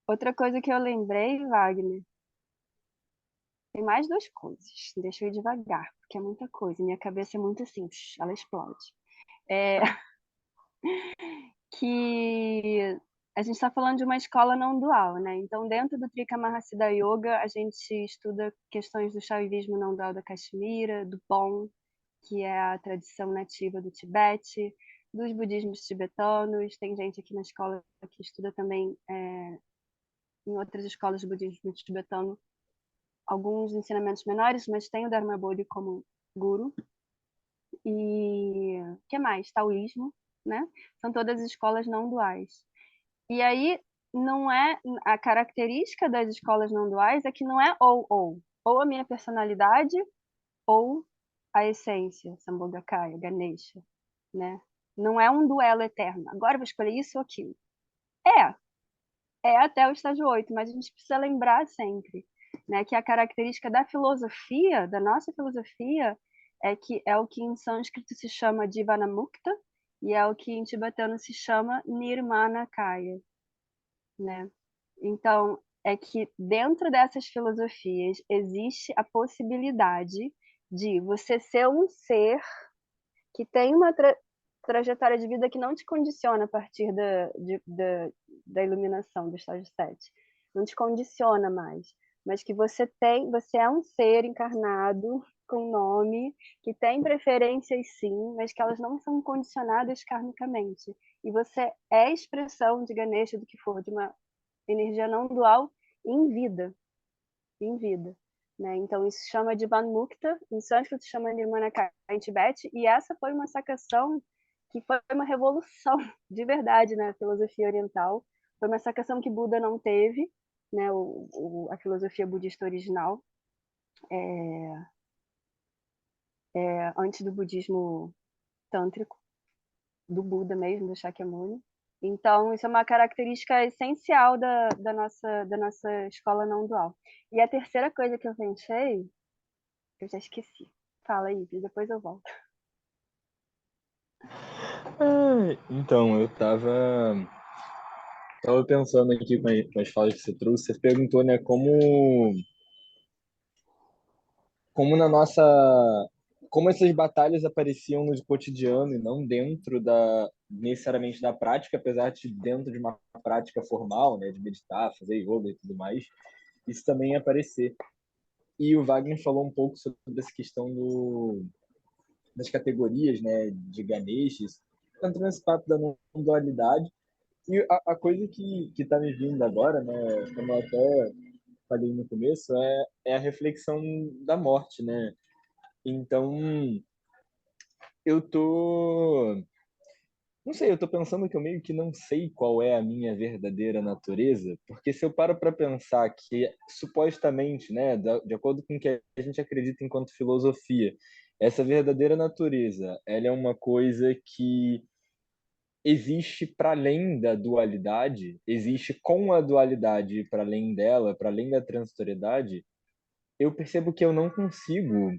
outra coisa que eu lembrei, Wagner, tem mais duas coisas. Deixa eu ir devagar, porque é muita coisa. Minha cabeça é muito assim, ela explode. É, que a gente está falando de uma escola não dual, né? Então, dentro do Trika Mahasiddha Yoga, a gente estuda questões do Shaivismo não dual da Caxemira, do Bon, que é a tradição nativa do Tibete, dos budismos tibetanos. Tem gente aqui na escola que estuda também em outras escolas de budismo tibetano alguns ensinamentos menores, mas tem o Dharma Bodhi como guru. E o que mais? Taoísmo, né? São todas escolas não duais. E aí não é a característica das escolas não duais é que não é ou a minha personalidade ou a essência, Sambhogakaya, Ganesha, né? Não é um duelo eterno. Agora eu vou escolher isso ou aquilo. É até o estágio 8, mas a gente precisa lembrar sempre, né, que a característica da filosofia, da nossa filosofia, é que é o que em sânscrito se chama Jivanamukta e é o que em tibetano se chama Nirmanakaya, né? Então, é que dentro dessas filosofias existe a possibilidade de você ser um ser que tem uma trajetória de vida que não te condiciona a partir da iluminação do estágio 7. Não te condiciona mais, mas que você é um ser encarnado com nome, que tem preferências sim, mas que elas não são condicionadas karmicamente. E você é expressão de Ganesha, do que for, de uma energia não dual em vida, em vida. Né? Então, isso se chama de Vanmukta, em sânscrito se chama Nirmanakaya em Tibete, e essa foi uma sacação que foi uma revolução de verdade na filosofia oriental. Foi uma sacação que Buda não teve, né? A filosofia budista original, antes do budismo tântrico, do Buda mesmo, do Shakyamuni. Então, isso é uma característica essencial da nossa escola não dual. E a terceira coisa que eu pensei, eu já esqueci. Fala aí, depois eu volto. Então, eu tava pensando aqui com as falas que você trouxe. Você perguntou, né, como na nossa como essas batalhas apareciam no cotidiano e não dentro necessariamente da prática, apesar de dentro de uma prática formal, né, de meditar, fazer yoga e tudo mais, isso também ia aparecer. E o Wagner falou um pouco sobre essa questão das categorias, né, de Ganeshas, entrando nesse papo da não dualidade. E a coisa que está me vindo agora, né, como eu até falei no começo, é a reflexão da morte, né? Então, eu tô, não sei, eu tô pensando que eu meio que não sei qual é a minha verdadeira natureza, porque se eu paro para pensar que supostamente, né, de acordo com o que a gente acredita enquanto filosofia, essa verdadeira natureza, ela é uma coisa que existe para além da dualidade, existe com a dualidade para além dela, para além da transitoriedade, eu percebo que eu não consigo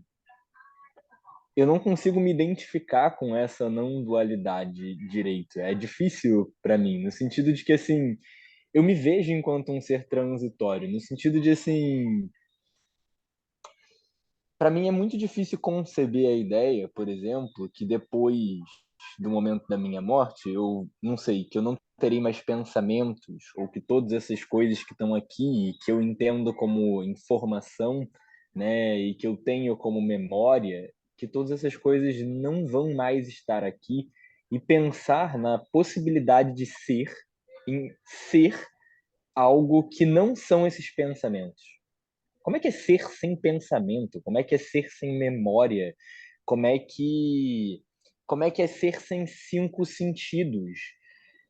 me identificar com essa não dualidade direito. É difícil para mim, no sentido de que assim, eu me vejo enquanto um ser transitório, no sentido de assim, para mim é muito difícil conceber a ideia, por exemplo, que depois do momento da minha morte, eu não sei, que eu não terei mais pensamentos, ou que todas essas coisas que estão aqui, que eu entendo como informação, né, e que eu tenho como memória, que todas essas coisas não vão mais estar aqui, e pensar na possibilidade de ser, em ser algo que não são esses pensamentos. Como é que é ser sem pensamento? Como é que é ser sem memória? Como é que como é que é ser sem cinco sentidos?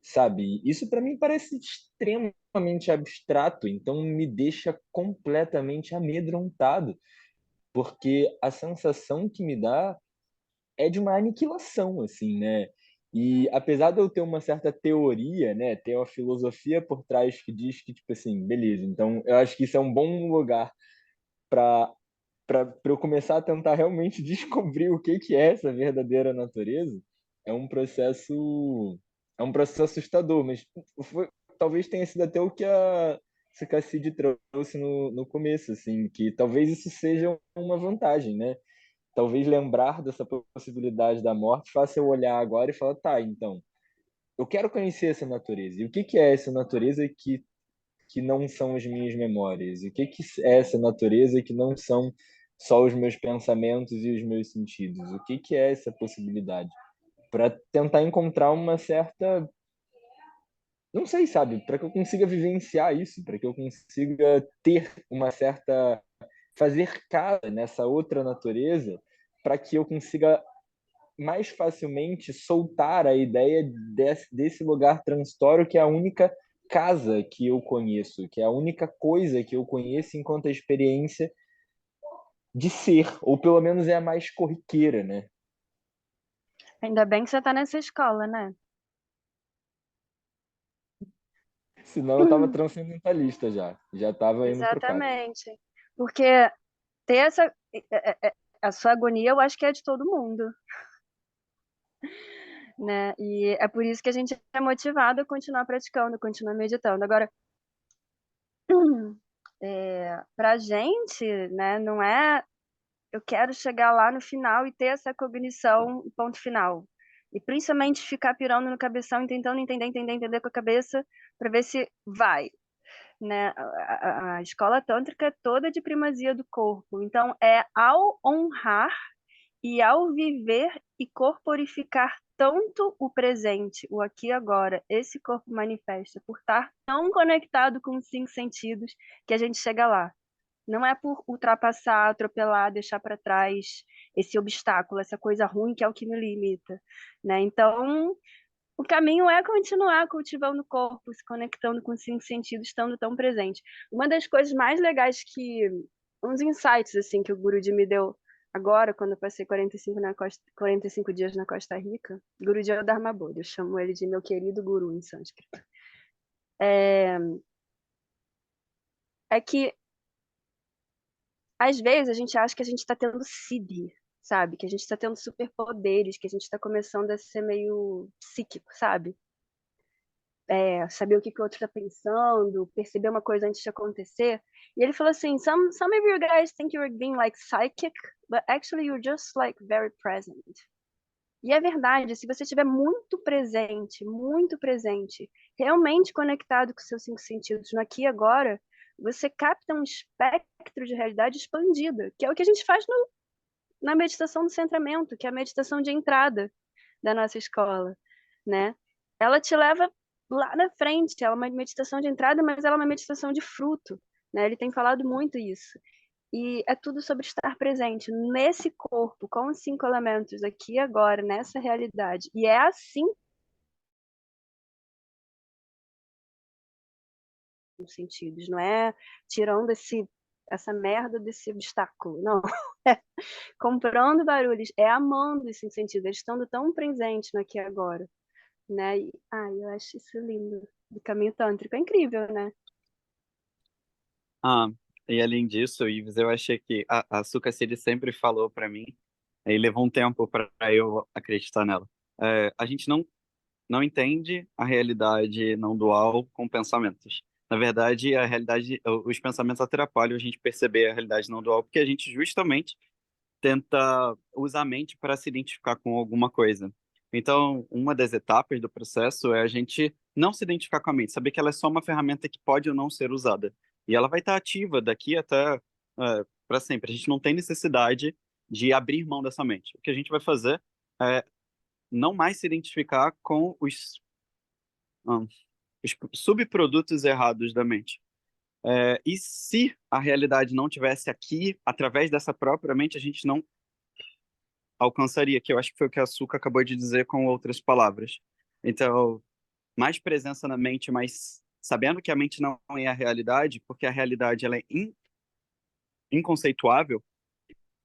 Sabe? Isso para mim parece extremamente abstrato, então me deixa completamente amedrontado, porque a sensação que me dá é de uma aniquilação, assim, né? E apesar de eu ter uma certa teoria, né, ter uma filosofia por trás que diz que, tipo assim, beleza, então eu acho que isso é um bom lugar para eu começar a tentar realmente descobrir o que é essa verdadeira natureza, é um processo é um processo assustador, mas talvez tenha sido até o que a Cicacide trouxe no começo, assim, que talvez isso seja uma vantagem, né? Talvez lembrar dessa possibilidade da morte faça eu olhar agora e falar, tá, então, eu quero conhecer essa natureza. E o que é essa natureza que não são as minhas memórias? E o que é essa natureza que não são só os meus pensamentos e os meus sentidos? O que é essa possibilidade? Para tentar encontrar uma certa, não sei, sabe, para que eu consiga vivenciar isso, para que eu consiga ter uma certa, fazer casa nessa outra natureza, para que eu consiga mais facilmente soltar a ideia desse lugar transitório que é a única casa que eu conheço, que é a única coisa que eu conheço enquanto a experiência de ser, ou pelo menos é a mais corriqueira, né? Ainda bem que você tá nessa escola, né? Senão eu tava transcendentalista já tava indo pro cara. Exatamente. Porque ter a sua agonia, eu acho que é de todo mundo, né? E é por isso que a gente é motivado a continuar praticando, continuar meditando. Agora, pra gente, né, não é eu quero chegar lá no final e ter essa cognição, ponto final. E principalmente ficar pirando no cabeção e tentando entender com a cabeça para ver se vai, né? A escola tântrica é toda de primazia do corpo. Então, é ao honrar e ao viver e corporificar tanto o presente, o aqui e agora, esse corpo manifesta, por estar tão conectado com os cinco sentidos que a gente chega lá. Não é por ultrapassar, atropelar, deixar para trás esse obstáculo, essa coisa ruim que é o que me limita, né? Então, o caminho é continuar cultivando o corpo, se conectando com os cinco sentidos, estando tão presente. Uma das coisas mais legais uns insights assim que o Guruji me deu agora, quando eu passei 45 dias na Costa Rica, Guruji é o Dharma Bodhi, eu chamo ele de meu querido guru em sânscrito. É que às vezes a gente acha que a gente está tendo siddhi, sabe? Que a gente está tendo superpoderes, que a gente está começando a ser meio psíquico, sabe? Saber o que o outro está pensando, perceber uma coisa antes de acontecer. E ele falou assim: some of you guys think you're being like psychic, but actually you're just like very present. E é verdade, se você estiver muito presente, realmente conectado com seus 5 sentidos no aqui e agora, você capta um espectro de realidade expandida, que é o que a gente faz na meditação do centramento, que é a meditação de entrada da nossa escola, né? Ela te leva lá na frente, ela é uma meditação de entrada, mas ela é uma meditação de fruto, né? Ele tem falado muito isso. E é tudo sobre estar presente nesse corpo, com os 5 elementos, aqui e agora, nessa realidade. E é assim os sentidos, não é tirando essa merda desse obstáculo, não. É comprando barulhos, é amando esse sentido, estando tão presente no aqui e agora, né? E, eu acho isso lindo, do caminho tântrico, é incrível, né? Ah, e além disso, Ives, eu achei que a Suka City sempre falou para mim, e levou um tempo para eu acreditar nela. A gente não entende a realidade não dual com pensamentos. Na verdade, os pensamentos atrapalham a gente perceber a realidade não dual, porque a gente justamente tenta usar a mente para se identificar com alguma coisa. Então, uma das etapas do processo é a gente não se identificar com a mente, saber que ela é só uma ferramenta que pode ou não ser usada. E ela vai estar ativa daqui até para sempre. A gente não tem necessidade de abrir mão dessa mente. O que a gente vai fazer é não mais se identificar com os subprodutos errados da mente. E se a realidade não tivesse aqui, através dessa própria mente, a gente não alcançaria, que eu acho que foi o que a Suka acabou de dizer com outras palavras. Então, mais presença na mente, mas sabendo que a mente não é a realidade, porque a realidade ela é inconceituável,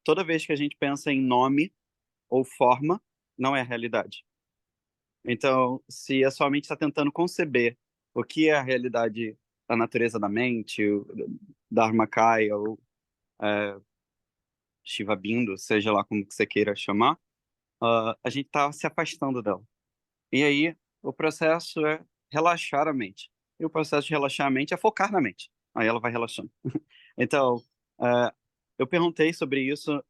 toda vez que a gente pensa em nome ou forma, não é a realidade. Então, se a sua mente está tentando conceber o que é a realidade da natureza da mente, o Dharmakaya, ou Shiva Bindu, seja lá como que você queira chamar, a gente está se afastando dela. E aí, o processo é relaxar a mente. E o processo de relaxar a mente é focar na mente. Aí ela vai relaxando. Então, eu perguntei sobre isso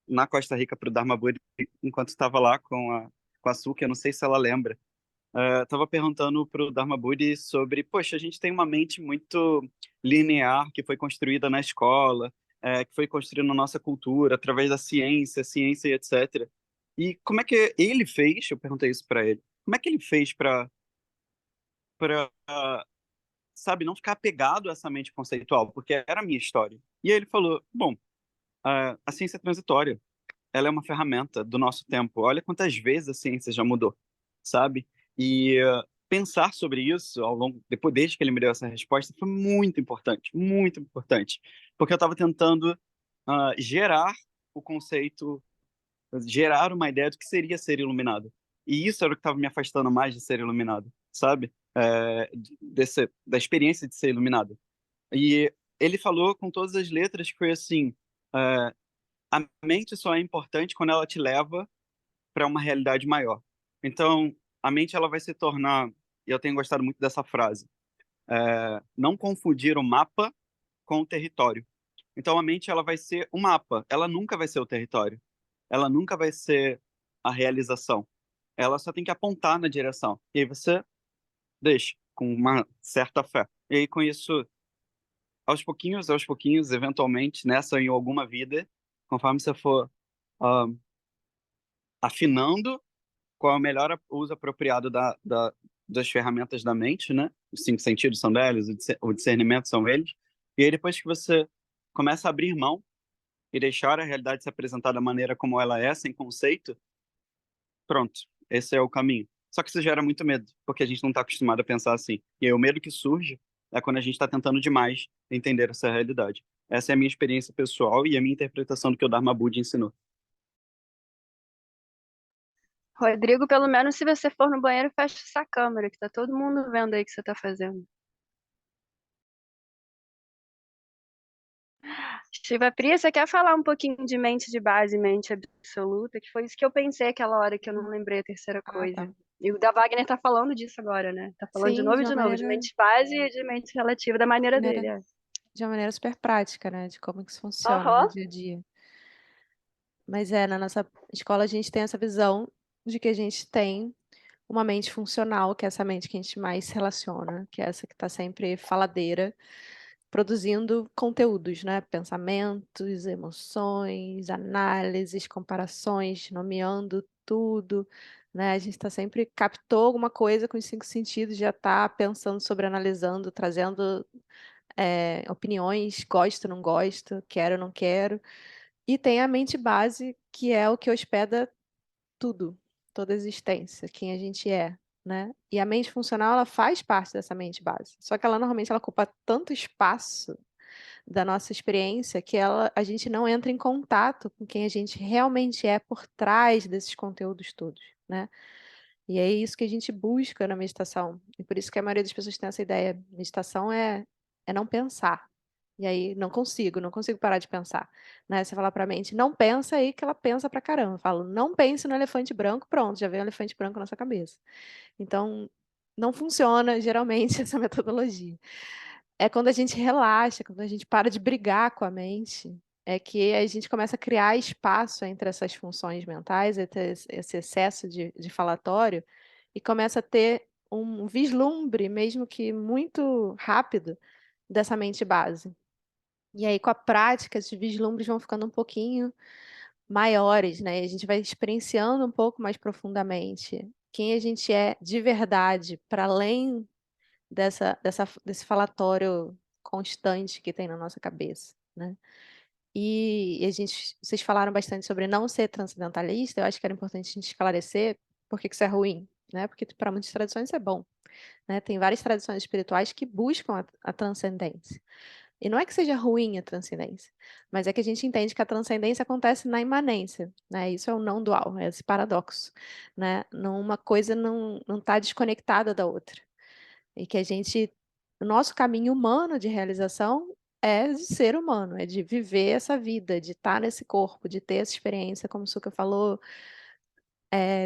na Costa Rica para o Dharma Budi, enquanto estava lá com a Suki, eu não sei se ela lembra. Estava perguntando para o Dharma Budi sobre, poxa, a gente tem uma mente muito linear que foi construída na escola, que foi construída na nossa cultura, através da ciência e etc. E como é que ele fez? Eu perguntei isso para ele. Como é que ele fez para, sabe, não ficar apegado a essa mente conceitual? Porque era a minha história. E aí ele falou, bom, a ciência é transitória. Ela é uma ferramenta do nosso tempo. Olha quantas vezes a ciência já mudou, sabe? E pensar sobre isso ao longo, depois desde que ele me deu essa resposta, foi muito importante, porque eu estava tentando gerar o conceito, gerar uma ideia do que seria ser iluminado. E isso era o que estava me afastando mais de ser iluminado, sabe? Da experiência de ser iluminado. E ele falou com todas as letras que foi assim. A mente só é importante quando ela te leva para uma realidade maior. Então, a mente ela vai se tornar, e eu tenho gostado muito dessa frase, não confundir o mapa com o território. Então, a mente ela vai ser o mapa, ela nunca vai ser o território, ela nunca vai ser a realização. Ela só tem que apontar na direção. E aí você deixa, com uma certa fé. E aí, com isso, aos pouquinhos, eventualmente, nessa ou em alguma vida, conforme você for afinando qual é o melhor uso apropriado das ferramentas da mente, né? Os 5 sentidos são deles, o discernimento são eles. E aí, depois que você começa a abrir mão e deixar a realidade se apresentar da maneira como ela é, sem conceito, pronto, esse é o caminho. Só que isso gera muito medo, porque a gente não está acostumado a pensar assim. E aí, o medo que surge é quando a gente está tentando demais entender essa realidade. Essa é a minha experiência pessoal e a minha interpretação do que o Dharma Budi ensinou. Rodrigo, pelo menos se você for no banheiro, fecha essa câmera, que tá todo mundo vendo aí o que você tá fazendo. Shiva Priya, você quer falar um pouquinho de mente de base e mente absoluta? Que foi isso que eu pensei aquela hora que eu não lembrei a terceira coisa. Tá. E o da Wagner tá falando disso agora, né? Tá falando de Sim, novo de e de uma novo, de maneira, mente base e de mente relativa, da maneira maneira- dele. de uma maneira super prática, né? De como que isso funciona Aham. no dia a dia. Mas na nossa escola a gente tem essa visão de que a gente tem uma mente funcional, que é essa mente que a gente mais se relaciona, que é essa que está sempre faladeira, produzindo conteúdos, né? Pensamentos, emoções, análises, comparações, nomeando tudo, né? A gente está sempre captou alguma coisa com os 5 sentidos, já está pensando sobre, analisando, trazendo opiniões, gosto, não gosto, quero, não quero. E tem a mente base, que é o que hospeda tudo, toda a existência, quem a gente é, né? E a mente funcional, ela faz parte dessa mente base. Só que ela normalmente ela ocupa tanto espaço da nossa experiência que a gente não entra em contato com quem a gente realmente é por trás desses conteúdos todos, né? E é isso que a gente busca na meditação. E por isso que a maioria das pessoas tem essa ideia. Meditação é não pensar. E aí, não consigo parar de pensar. Né? Você fala para a mente, não pensa aí que ela pensa pra caramba. Eu falo, não pense no elefante branco, pronto, já vem um elefante branco na sua cabeça. Então, não funciona geralmente essa metodologia. É quando a gente relaxa, quando a gente para de brigar com a mente, é que a gente começa a criar espaço entre essas funções mentais, entre esse excesso de falatório, e começa a ter um vislumbre, mesmo que muito rápido, dessa mente base. E aí, com a prática, esses vislumbres vão ficando um pouquinho maiores, né? E a gente vai experienciando um pouco mais profundamente quem a gente é de verdade, para além desse falatório constante que tem na nossa cabeça, né? E vocês falaram bastante sobre não ser transcendentalista, eu acho que era importante a gente esclarecer por que isso é ruim, né? Porque para muitas tradições isso é bom, né? Tem várias tradições espirituais que buscam a transcendência. E não é que seja ruim a transcendência, mas é que a gente entende que a transcendência acontece na imanência, né? Isso é o não dual, é esse paradoxo, né? Uma coisa não está desconectada da outra. E que o nosso caminho humano de realização é de ser humano, é de viver essa vida, de estar nesse corpo, de ter essa experiência, como o Suka falou,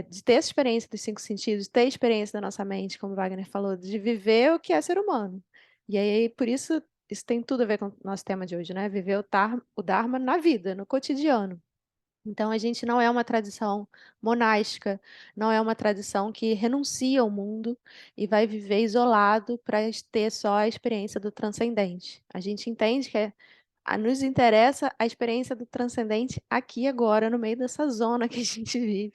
de ter essa experiência dos 5 sentidos, de ter a experiência da nossa mente, como o Wagner falou, de viver o que é ser humano. E aí, por isso, isso tem tudo a ver com o nosso tema de hoje, né? Viver o Dharma na vida, no cotidiano. Então, a gente não é uma tradição monástica, não é uma tradição que renuncia ao mundo e vai viver isolado para ter só a experiência do transcendente. A gente entende que nos interessa a experiência do transcendente aqui agora, no meio dessa zona que a gente vive,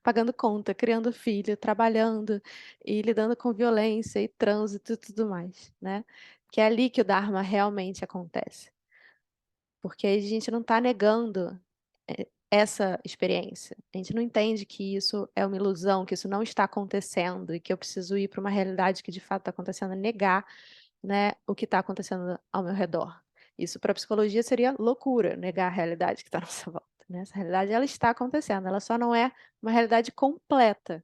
pagando conta, criando filho, trabalhando e lidando com violência e trânsito e tudo mais, né? Que é ali que o Dharma realmente acontece. Porque a gente não está negando essa experiência. A gente não entende que isso é uma ilusão, que isso não está acontecendo e que eu preciso ir para uma realidade que de fato está acontecendo, negar, né, o que está acontecendo ao meu redor. Isso para a psicologia seria loucura, negar a realidade que está à nossa volta, né? Essa realidade ela está acontecendo, ela só não é uma realidade completa.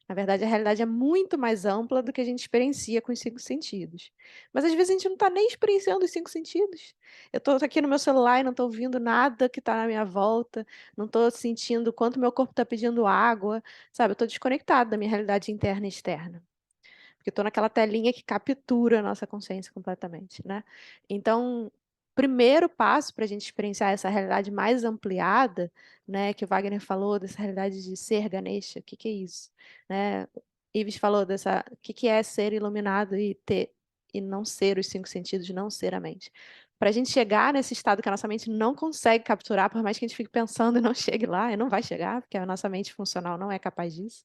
Na verdade, a realidade é muito mais ampla do que a gente experiencia com os 5 sentidos. Mas às vezes a gente não está nem experienciando os 5 sentidos. Eu estou aqui no meu celular e não estou ouvindo nada que está na minha volta, não estou sentindo o quanto meu corpo está pedindo água, sabe? Eu estou desconectada da minha realidade interna e externa. Porque estou naquela telinha que captura a nossa consciência completamente, né? Então, primeiro passo para a gente experienciar essa realidade mais ampliada, né? Que o Wagner falou dessa realidade de ser Ganesha, o que que é isso? Né? Ives falou o que é ser iluminado e não ser os 5 sentidos, não ser a mente. Para a gente chegar nesse estado que a nossa mente não consegue capturar, por mais que a gente fique pensando e não chegue lá, e não vai chegar, porque a nossa mente funcional não é capaz disso.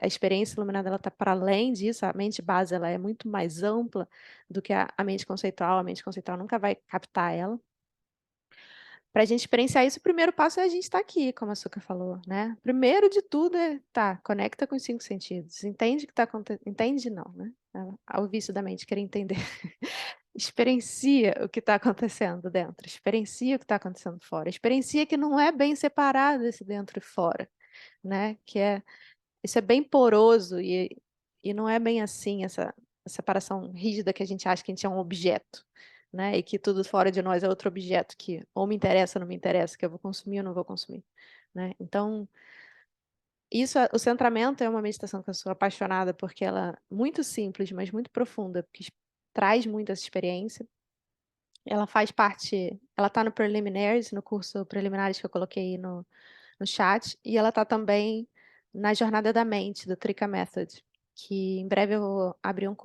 A experiência iluminada ela está para além disso, a mente base ela é muito mais ampla do que a mente conceitual. A mente conceitual nunca vai captar ela. Para a gente experienciar isso, o primeiro passo é a gente estar aqui, como a Suka falou, né? Primeiro de tudo conecta com os 5 sentidos. Entende que está acontecendo. Entende, não, né? É o vício da mente querer entender. Experiencia o que está acontecendo dentro, experiencia o que está acontecendo fora, experiencia que não é bem separado esse dentro e fora, né? Isso é bem poroso e não é bem assim, essa separação rígida que a gente acha que a gente é um objeto, né? E que tudo fora de nós é outro objeto que ou me interessa ou não me interessa, que eu vou consumir ou não vou consumir, né? Então, o centramento é uma meditação que eu sou apaixonada porque ela é muito simples, mas muito profunda, porque traz muito essa experiência. Ela faz parte, ela está no Preliminaries, no curso Preliminares que eu coloquei no chat, e ela está também na Jornada da Mente, do Trika Method, que em breve eu vou abrir um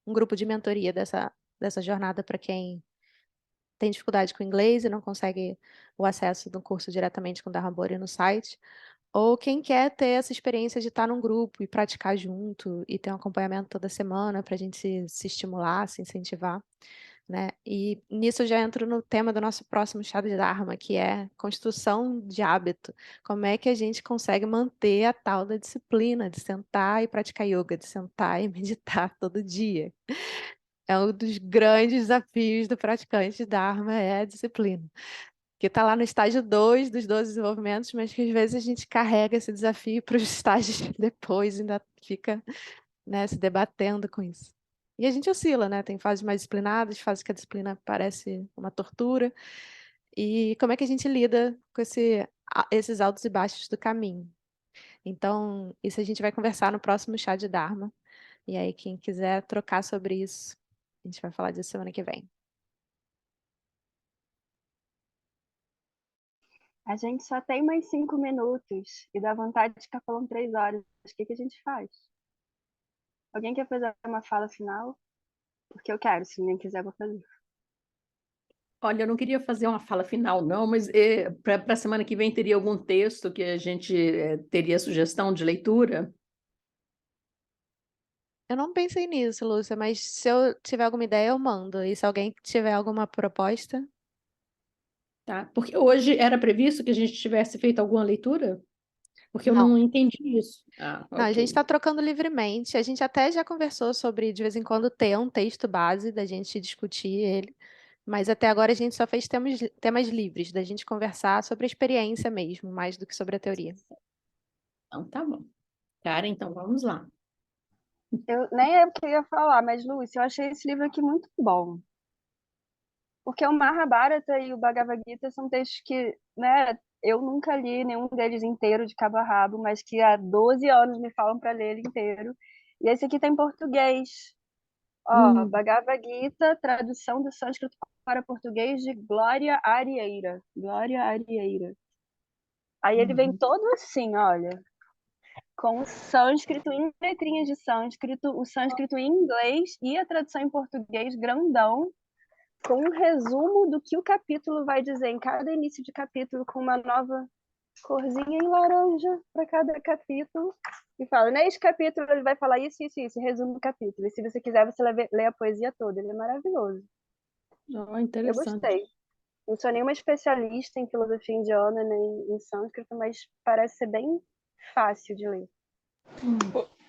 grupo de mentoria dessa jornada para quem tem dificuldade com inglês e não consegue o acesso do curso diretamente com o Dharmabori no site, ou quem quer ter essa experiência de estar num grupo e praticar junto e ter um acompanhamento toda semana para a gente se estimular, se incentivar, né? E nisso eu já entro no tema do nosso próximo chá de Dharma, que é construção de hábito. Como é que a gente consegue manter a tal da disciplina de sentar e praticar yoga, de sentar e meditar todo dia? É um dos grandes desafios do praticante de Dharma, é a disciplina. Que está lá no estágio 2 dos 12 desenvolvimentos, mas que às vezes a gente carrega esse desafio para os estágios depois, ainda fica, né, se debatendo com isso. E a gente oscila, né? Tem fases mais disciplinadas, fases que a disciplina parece uma tortura. E como é que a gente lida com esses altos e baixos do caminho? Então, isso a gente vai conversar no próximo chá de Dharma. E aí, quem quiser trocar sobre isso, a gente vai falar disso semana que vem. A gente só tem mais 5 minutos e dá vontade de ficar falando 3 horas. O que a gente faz? Alguém quer fazer uma fala final? Porque eu quero, se ninguém quiser, eu vou fazer. Olha, eu não queria fazer uma fala final, não, mas para a semana que vem teria algum texto que a gente teria sugestão de leitura? Eu não pensei nisso, Lúcia, mas se eu tiver alguma ideia, eu mando. E se alguém tiver alguma proposta. Tá? Porque hoje era previsto que a gente tivesse feito alguma leitura? Porque eu Não. não entendi isso. Ah, Não, a gente ok. está trocando livremente. A gente até já conversou sobre, de vez em quando, ter um texto base, da gente discutir ele. Mas até agora a gente só fez temas livres, da gente conversar sobre a experiência mesmo, mais do que sobre a teoria. Então, tá bom. Cara, então vamos lá. Eu nem é o que eu ia falar, mas, Lúcia, eu achei esse livro aqui muito bom. Porque o Mahabharata e o Bhagavad Gita são textos que, né, eu nunca li nenhum deles inteiro de cabo a rabo, mas que há 12 anos me falam para ler ele inteiro. E esse aqui tá em português. Ó, Bhagavad Gita, tradução do sânscrito para português de Glória Arieira. Glória Arieira. Aí ele vem todo assim, olha, com o sânscrito em letrinhas de sânscrito, o sânscrito em inglês e a tradução em português grandão, com um resumo do que o capítulo vai dizer em cada início de capítulo, com uma nova corzinha em laranja para cada capítulo. E fala, neste capítulo ele vai falar isso, isso, isso, resumo do capítulo. E se você quiser, você lê a poesia toda. Ele é maravilhoso. Oh, Eu interessante. gostei. Não sou nenhuma especialista em filosofia indiana, nem em sânscrito, mas parece ser bem fácil de ler.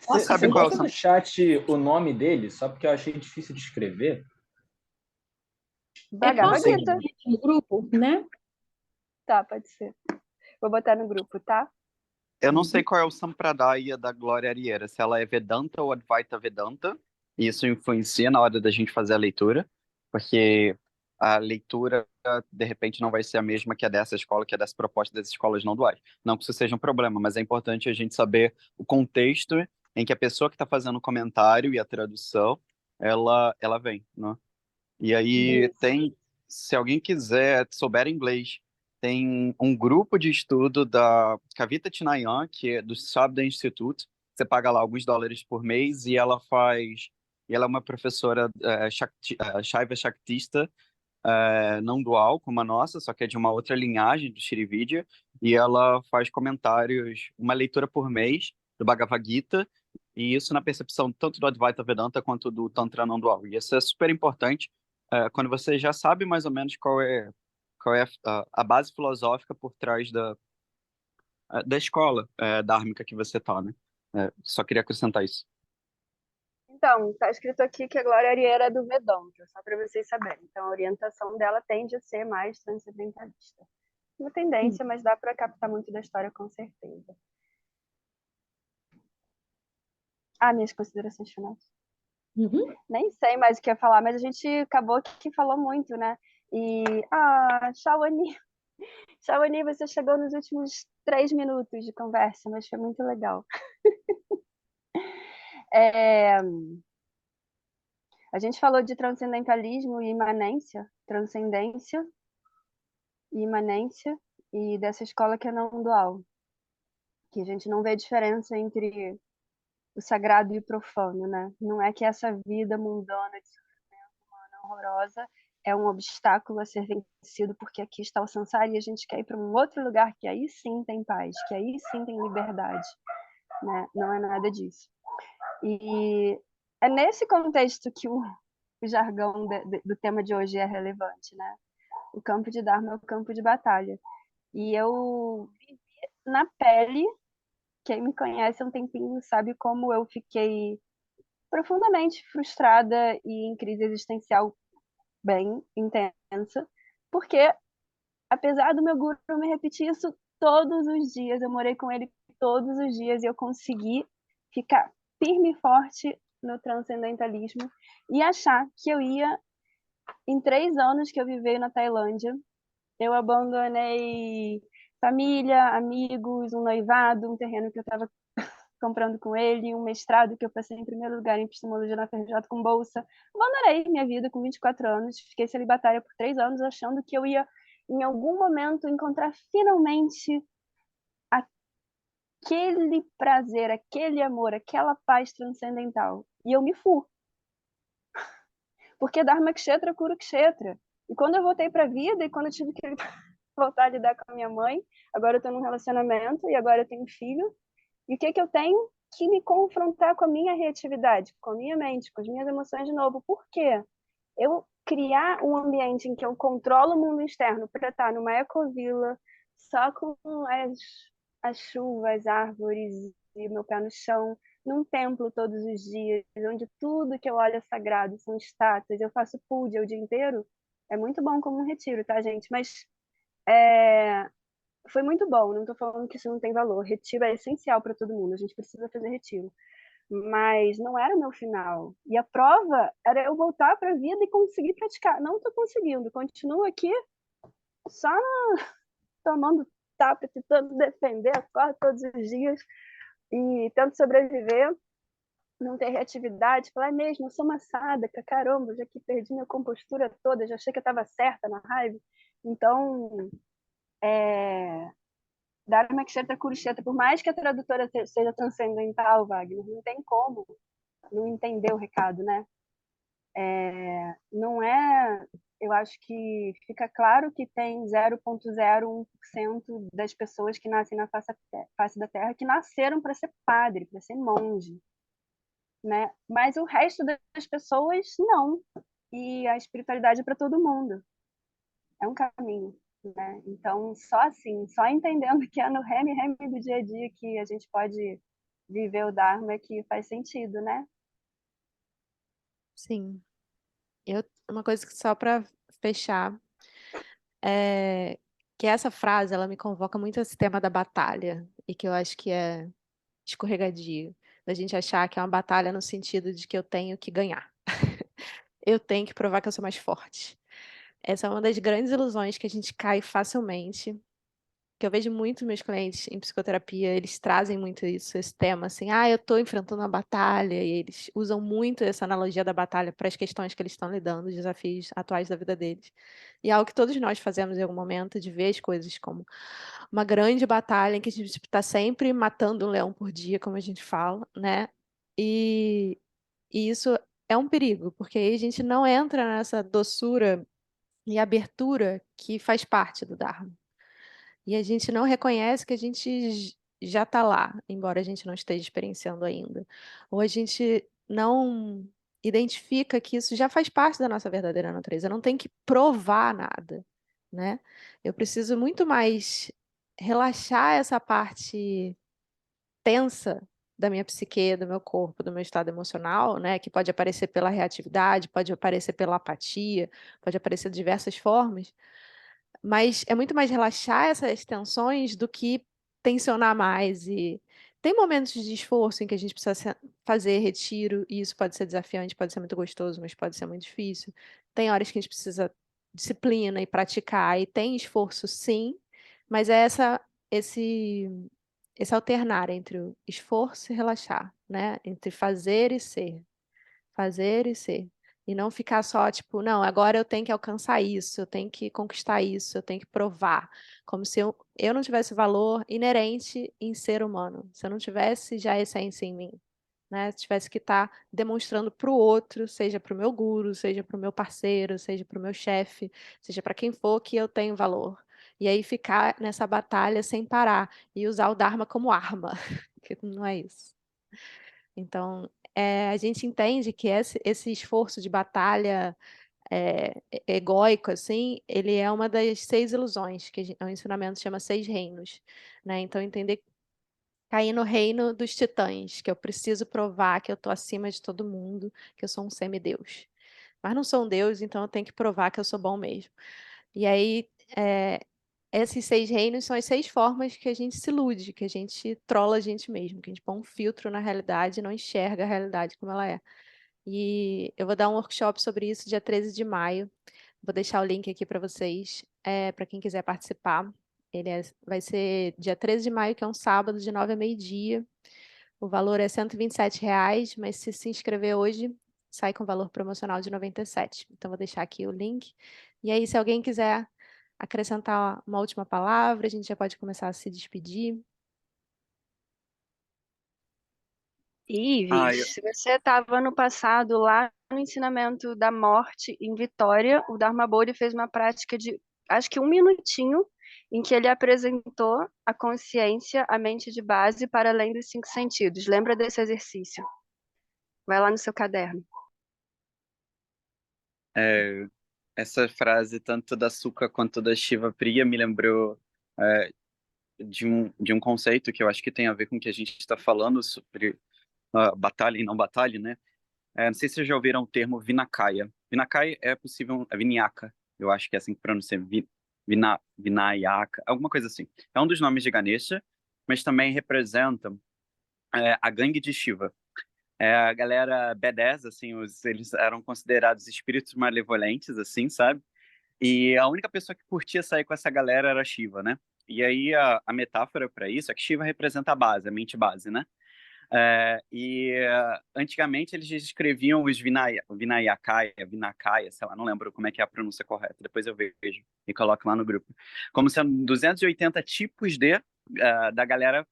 Você Sabe qual é o bota no chat o nome dele, só porque eu achei difícil de escrever? Bhagavad Posso Gita. no grupo, né? Tá, pode ser. Vou botar no grupo, tá? Eu não sei qual é o Sampradaya da Glória Arieira, se ela é Vedanta ou Advaita Vedanta, e isso influencia na hora da gente fazer a leitura, porque a leitura, de repente, não vai ser a mesma que a dessa escola, que é dessa proposta das escolas não duais. Não que isso seja um problema, mas é importante a gente saber o contexto em que a pessoa que está fazendo o comentário e a tradução, ela vem, né? E aí Isso. tem, se alguém quiser, souber inglês, tem um grupo de estudo da Kavita Chinayan, que é do Shabda Institute. Você paga lá alguns dólares por mês e ela é uma professora Shaiva Shaktista, não dual, como a nossa, só que é de uma outra linhagem do Shri Vidya, e ela faz comentários, uma leitura por mês do Bhagavad Gita, e isso na percepção tanto do Advaita Vedanta quanto do Tantra não dual. E isso é super importante quando você já sabe mais ou menos qual é a base filosófica por trás da escola dármica que você está, né? Só queria acrescentar isso. Então, tá escrito aqui que a Glória Arieira é do Vedanta, só para vocês saberem. Então, a orientação dela tende a ser mais transcendentalista. Uma tendência, mas dá para captar muito da história com certeza. Minhas considerações finais. Nem sei mais o que ia falar, mas a gente acabou que falou muito, né? E, Shawnee, você chegou nos últimos 3 minutos de conversa, mas foi muito legal. A gente falou de transcendentalismo e imanência, transcendência e imanência, e dessa escola que é não dual, que a gente não vê diferença entre o sagrado e o profano, né? Não é que essa vida mundana de sofrimento humano horrorosa é um obstáculo a ser vencido, porque aqui está o samsara e a gente quer ir para um outro lugar que aí sim tem paz, que aí sim tem liberdade, né? Não é nada disso. E é nesse contexto que o jargão do tema de hoje é relevante, né? O campo de Dharma é o campo de batalha. E eu vivi na pele, quem me conhece há um tempinho sabe como eu fiquei profundamente frustrada e em crise existencial bem intensa, porque apesar do meu guru me repetir isso todos os dias, eu morei com ele todos os dias e eu consegui ficar firme e forte no transcendentalismo e achar que eu ia, em 3 anos que eu vivi na Tailândia, eu abandonei família, amigos, um noivado, um terreno que eu estava comprando com ele, um mestrado que eu passei em primeiro lugar em epistemologia na FRJ com bolsa. Abandonei minha vida com 24 anos, fiquei celibatária por 3 anos, achando que eu ia, em algum momento, encontrar finalmente aquele prazer, aquele amor, aquela paz transcendental. E eu me fui. Porque Dharma Kshetra cura Kshetra. E quando eu voltei para a vida, e quando eu tive que voltar a lidar com a minha mãe, agora eu estou num relacionamento, e agora eu tenho um filho, e o que eu tenho? Que me confrontar com a minha reatividade, com a minha mente, com as minhas emoções de novo. Por quê? Eu criar um ambiente em que eu controlo o mundo externo para estar numa ecovila, só com as chuvas, as árvores e meu pé no chão, num templo todos os dias, onde tudo que eu olho é sagrado, são estátuas, eu faço puja o dia inteiro, é muito bom como um retiro, tá, gente? Mas foi muito bom, não estou falando que isso não tem valor. Retiro é essencial para todo mundo, a gente precisa fazer retiro. Mas não era o meu final. E a prova era eu voltar para a vida e conseguir praticar. Não estou conseguindo, continuo aqui só tomando tapa, tentando defender, acordo todos os dias e tento sobreviver, não ter reatividade. Falar, mesmo, eu sou uma sádica, caramba, já que perdi minha compostura toda, já achei que eu estava certa na raiva. Então, Dharma Kshetra Kurukshetra, por mais que a tradutora seja transcendental, Wagner, não tem como não entender o recado, né? Não é... Eu acho que fica claro que tem 0,01% das pessoas que nascem na face da Terra que nasceram para ser padre, para ser monge, né? Mas o resto das pessoas, não. E a espiritualidade é para todo mundo. É um caminho. Né? Então, só assim, só entendendo que é no reme do dia a dia que a gente pode viver o Dharma que faz sentido, né? Sim. Uma coisa que só para fechar é que essa frase ela me convoca muito esse tema da batalha e que eu acho que é escorregadio, da gente achar que é uma batalha no sentido de que eu tenho que ganhar. Eu tenho que provar que eu sou mais forte. Essa é uma das grandes ilusões que a gente cai facilmente, que eu vejo muito meus clientes em psicoterapia, eles trazem muito isso, esse tema, assim, eu estou enfrentando uma batalha, e eles usam muito essa analogia da batalha para as questões que eles estão lidando, os desafios atuais da vida deles. E é algo que todos nós fazemos em algum momento, de ver as coisas como uma grande batalha em que a gente está sempre matando um leão por dia, como a gente fala, né? E isso é um perigo, porque aí a gente não entra nessa doçura e abertura que faz parte do Dharma. E a gente não reconhece que a gente já está lá, embora a gente não esteja experienciando ainda. Ou a gente não identifica que isso já faz parte da nossa verdadeira natureza. Eu não tenho que provar nada, né? Eu preciso muito mais relaxar essa parte tensa da minha psique, do meu corpo, do meu estado emocional, né? Que pode aparecer pela reatividade, pode aparecer pela apatia, pode aparecer de diversas formas. Mas é muito mais relaxar essas tensões do que tensionar mais. E tem momentos de esforço em que a gente precisa fazer retiro, e isso pode ser desafiante, pode ser muito gostoso, mas pode ser muito difícil. Tem horas que a gente precisa disciplina e praticar, e tem esforço sim, mas é esse alternar entre o esforço e relaxar, né? Entre fazer e ser. Fazer e ser. E não ficar só, tipo, não, agora eu tenho que alcançar isso, eu tenho que conquistar isso, eu tenho que provar. Como se eu não tivesse valor inerente em ser humano, se eu não tivesse já a essência em mim, né? Se tivesse que estar demonstrando para o outro, seja para o meu guru, seja para o meu parceiro, seja para o meu chefe, seja para quem for, que eu tenho valor. E aí ficar nessa batalha sem parar e usar o Dharma como arma, que não é isso. Então, a gente entende que esse esforço de batalha egóico, assim, ele é uma das 6 ilusões, que o ensinamento chama 6 reinos, né? Então, entender cair no reino dos titãs, que eu preciso provar que eu estou acima de todo mundo, que eu sou um semideus. Mas não sou um deus, então eu tenho que provar que eu sou bom mesmo. E aí, esses 6 reinos são as 6 formas que a gente se ilude, que a gente trola a gente mesmo, que a gente põe um filtro na realidade e não enxerga a realidade como ela é. E eu vou dar um workshop sobre isso dia 13 de maio. Vou deixar o link aqui para vocês, para quem quiser participar. Vai ser dia 13 de maio, que é um sábado, de 9 a meio-dia. O valor é R$ 127, mas se inscrever hoje, sai com valor promocional de 97. Então, vou deixar aqui o link. E aí, se alguém quiser acrescentar uma última palavra, a gente já pode começar a se despedir. Ah, eu- Ives, se você estava no passado lá no ensinamento da morte em Vitória, o Dharma Bodhi fez uma prática de acho que 1 minutinho em que ele apresentou a consciência, a mente de base para além dos 5 sentidos. Lembra desse exercício? Vai lá no seu caderno. é, essa frase, tanto da Sukha quanto da Shiva Priya, me lembrou é, de um conceito que eu acho que tem a ver com o que a gente está falando sobre batalha e não batalha, né? Não sei se vocês já ouviram o termo Vinakaya. Vinakaya é possível, é Vinayaka, eu acho que é assim que pronuncia, Vinayaka, alguma coisa assim. É um dos nomes de Ganesha, mas também representa a gangue de Shiva. A galera B10, assim, eles eram considerados espíritos malevolentes, assim, sabe? E a única pessoa que curtia sair com essa galera era Shiva, né? E aí a metáfora para isso é que Shiva representa a base, a mente base, né? Antigamente eles descreviam os Vinakaya, sei lá, não lembro como é que é a pronúncia correta, depois eu vejo e coloco lá no grupo, como sendo 280 tipos da galera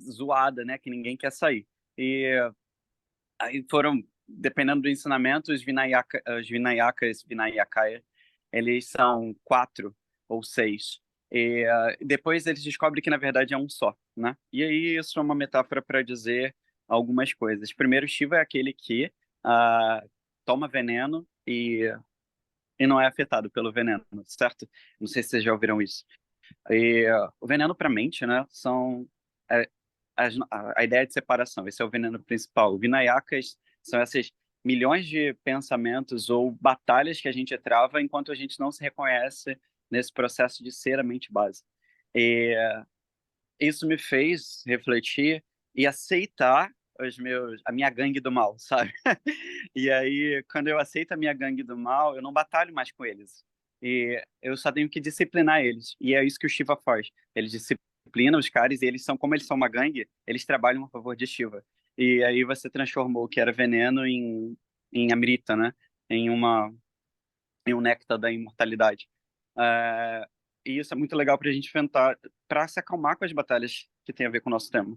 zoada, né, que ninguém quer sair. E aí foram, dependendo do ensinamento, os Vinayakaya, eles são 4 ou 6. E depois eles descobrem que na verdade é um só, né? E aí isso é uma metáfora para dizer algumas coisas. Primeiro, Shiva é aquele que toma veneno e não é afetado pelo veneno, certo? Não sei se vocês já ouviram isso. E o veneno para a mente, né? É, a ideia de separação. Esse é o veneno principal. Vinayakas são essas milhões de pensamentos ou batalhas que a gente trava enquanto a gente não se reconhece nesse processo de ser a mente base. E isso me fez refletir e aceitar a minha gangue do mal, sabe? E aí, quando eu aceito a minha gangue do mal, eu não batalho mais com eles. E eu só tenho que disciplinar eles. E é isso que o Shiva faz. Ele disciplina os caras e eles são, como eles são uma gangue, eles trabalham a favor de Shiva. E aí você transformou o que era veneno em Amrita, né? Em em um néctar da imortalidade. É, e isso é muito legal para a gente enfrentar, para se acalmar com as batalhas que tem a ver com o nosso tema.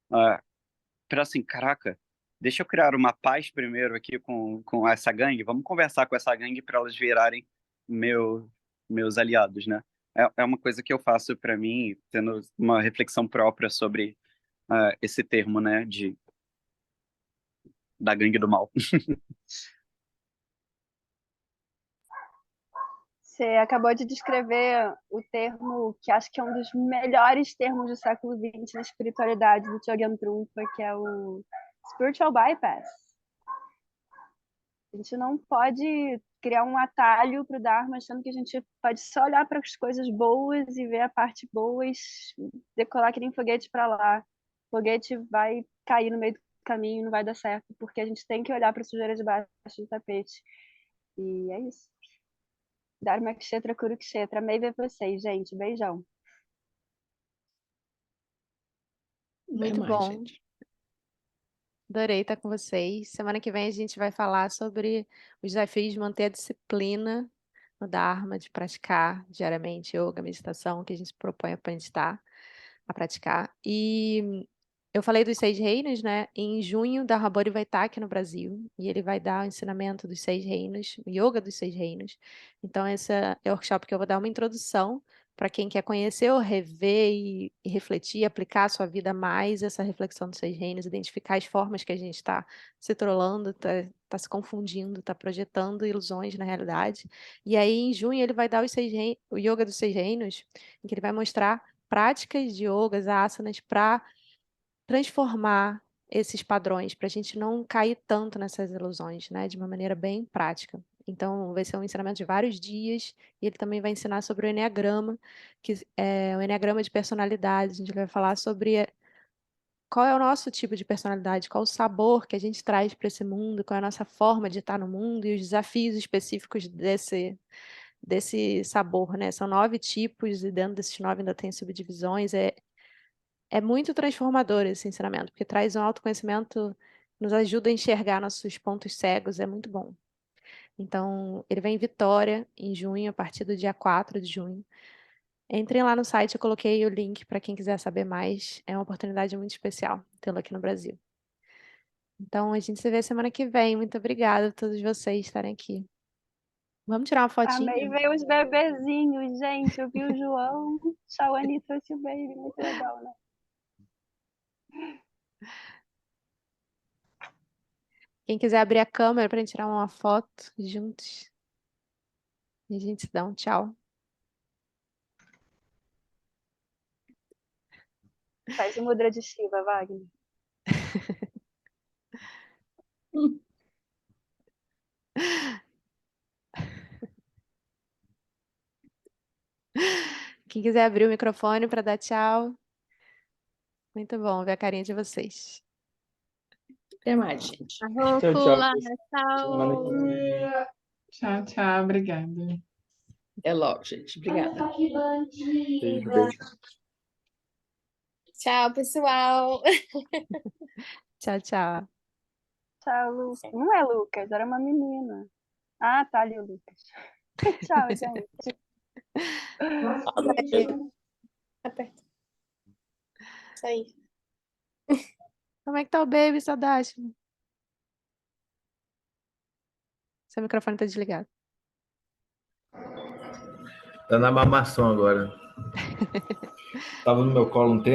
Para assim, caraca, deixa eu criar uma paz primeiro aqui com essa gangue, vamos conversar com essa gangue para elas virarem meus aliados, né? É uma coisa que eu faço para mim, tendo uma reflexão própria sobre esse termo, né, da gangue do mal. Você acabou de descrever o termo que acho que é um dos melhores termos do século XX na espiritualidade do Chogyam Trungpa, que é o spiritual bypass. A gente não pode criar um atalho para o Dharma, achando que a gente pode só olhar para as coisas boas e ver a parte boa e decolar que nem foguete para lá. O foguete vai cair no meio do caminho, não vai dar certo, porque a gente tem que olhar para a sujeira debaixo do tapete. E é isso. Dharma Kshetra Kurukshetra. Amei ver vocês, gente. Beijão. Até Muito mais, bom. gente. Adorei estar com vocês. Semana que vem a gente vai falar sobre os desafios de manter a disciplina no Dharma, de praticar diariamente yoga, meditação, que a gente se propõe a praticar. E eu falei dos 6 reinos, né? Em junho, o Dharma Bodhi vai estar aqui no Brasil e ele vai dar o ensinamento dos 6 reinos, o yoga dos 6 reinos. Então, esse é o workshop que eu vou dar uma introdução para quem quer conhecer ou rever e refletir, aplicar à sua vida mais essa reflexão dos 6 reinos, identificar as formas que a gente está se trolando, está se confundindo, está projetando ilusões na realidade. E aí, em junho, ele vai dar o yoga dos 6 reinos, em que ele vai mostrar práticas de yogas, asanas, para transformar esses padrões, para a gente não cair tanto nessas ilusões, né, de uma maneira bem prática. Então, vai ser um ensinamento de vários dias, e ele também vai ensinar sobre o Enneagrama, que é o Enneagrama de personalidade. A gente vai falar sobre qual é o nosso tipo de personalidade, qual o sabor que a gente traz para esse mundo, qual é a nossa forma de estar no mundo e os desafios específicos desse sabor, né? São 9 tipos, e dentro desses 9 ainda tem subdivisões. É muito transformador esse ensinamento, porque traz um autoconhecimento, nos ajuda a enxergar nossos pontos cegos, é muito bom. Então, ele vem em Vitória, em junho, a partir do dia 4 de junho. Entrem lá no site, eu coloquei o link para quem quiser saber mais. É uma oportunidade muito especial tê-lo aqui no Brasil. Então, a gente se vê semana que vem. Muito obrigada a todos vocês estarem aqui. Vamos tirar uma Amei fotinha? ver os bebezinhos, gente. Eu vi o João, Shawane trouxe o baby, muito legal, né? Quem quiser abrir a câmera para gente tirar uma foto juntos. E a gente se dá um tchau. Faz o mudra de Shiva, Wagner. Quem quiser abrir o microfone para dar tchau. Muito bom ver a carinha de vocês. Até mais, gente. Tchau, tchau. Rúcula, Semana que tchau. vem. Tchau, tchau, obrigada. Até logo, gente. Obrigada. Beijo, beijo. Tchau, pessoal. Tchau, tchau. Tchau, Lucas. Não é Lucas, era uma menina. Ah, tá ali o Lucas. Tchau, gente. Aperta. Isso aí. Como é que tá o baby, saudade? Seu microfone tá desligado. Tá na mamação agora. Tava no meu colo um tempo.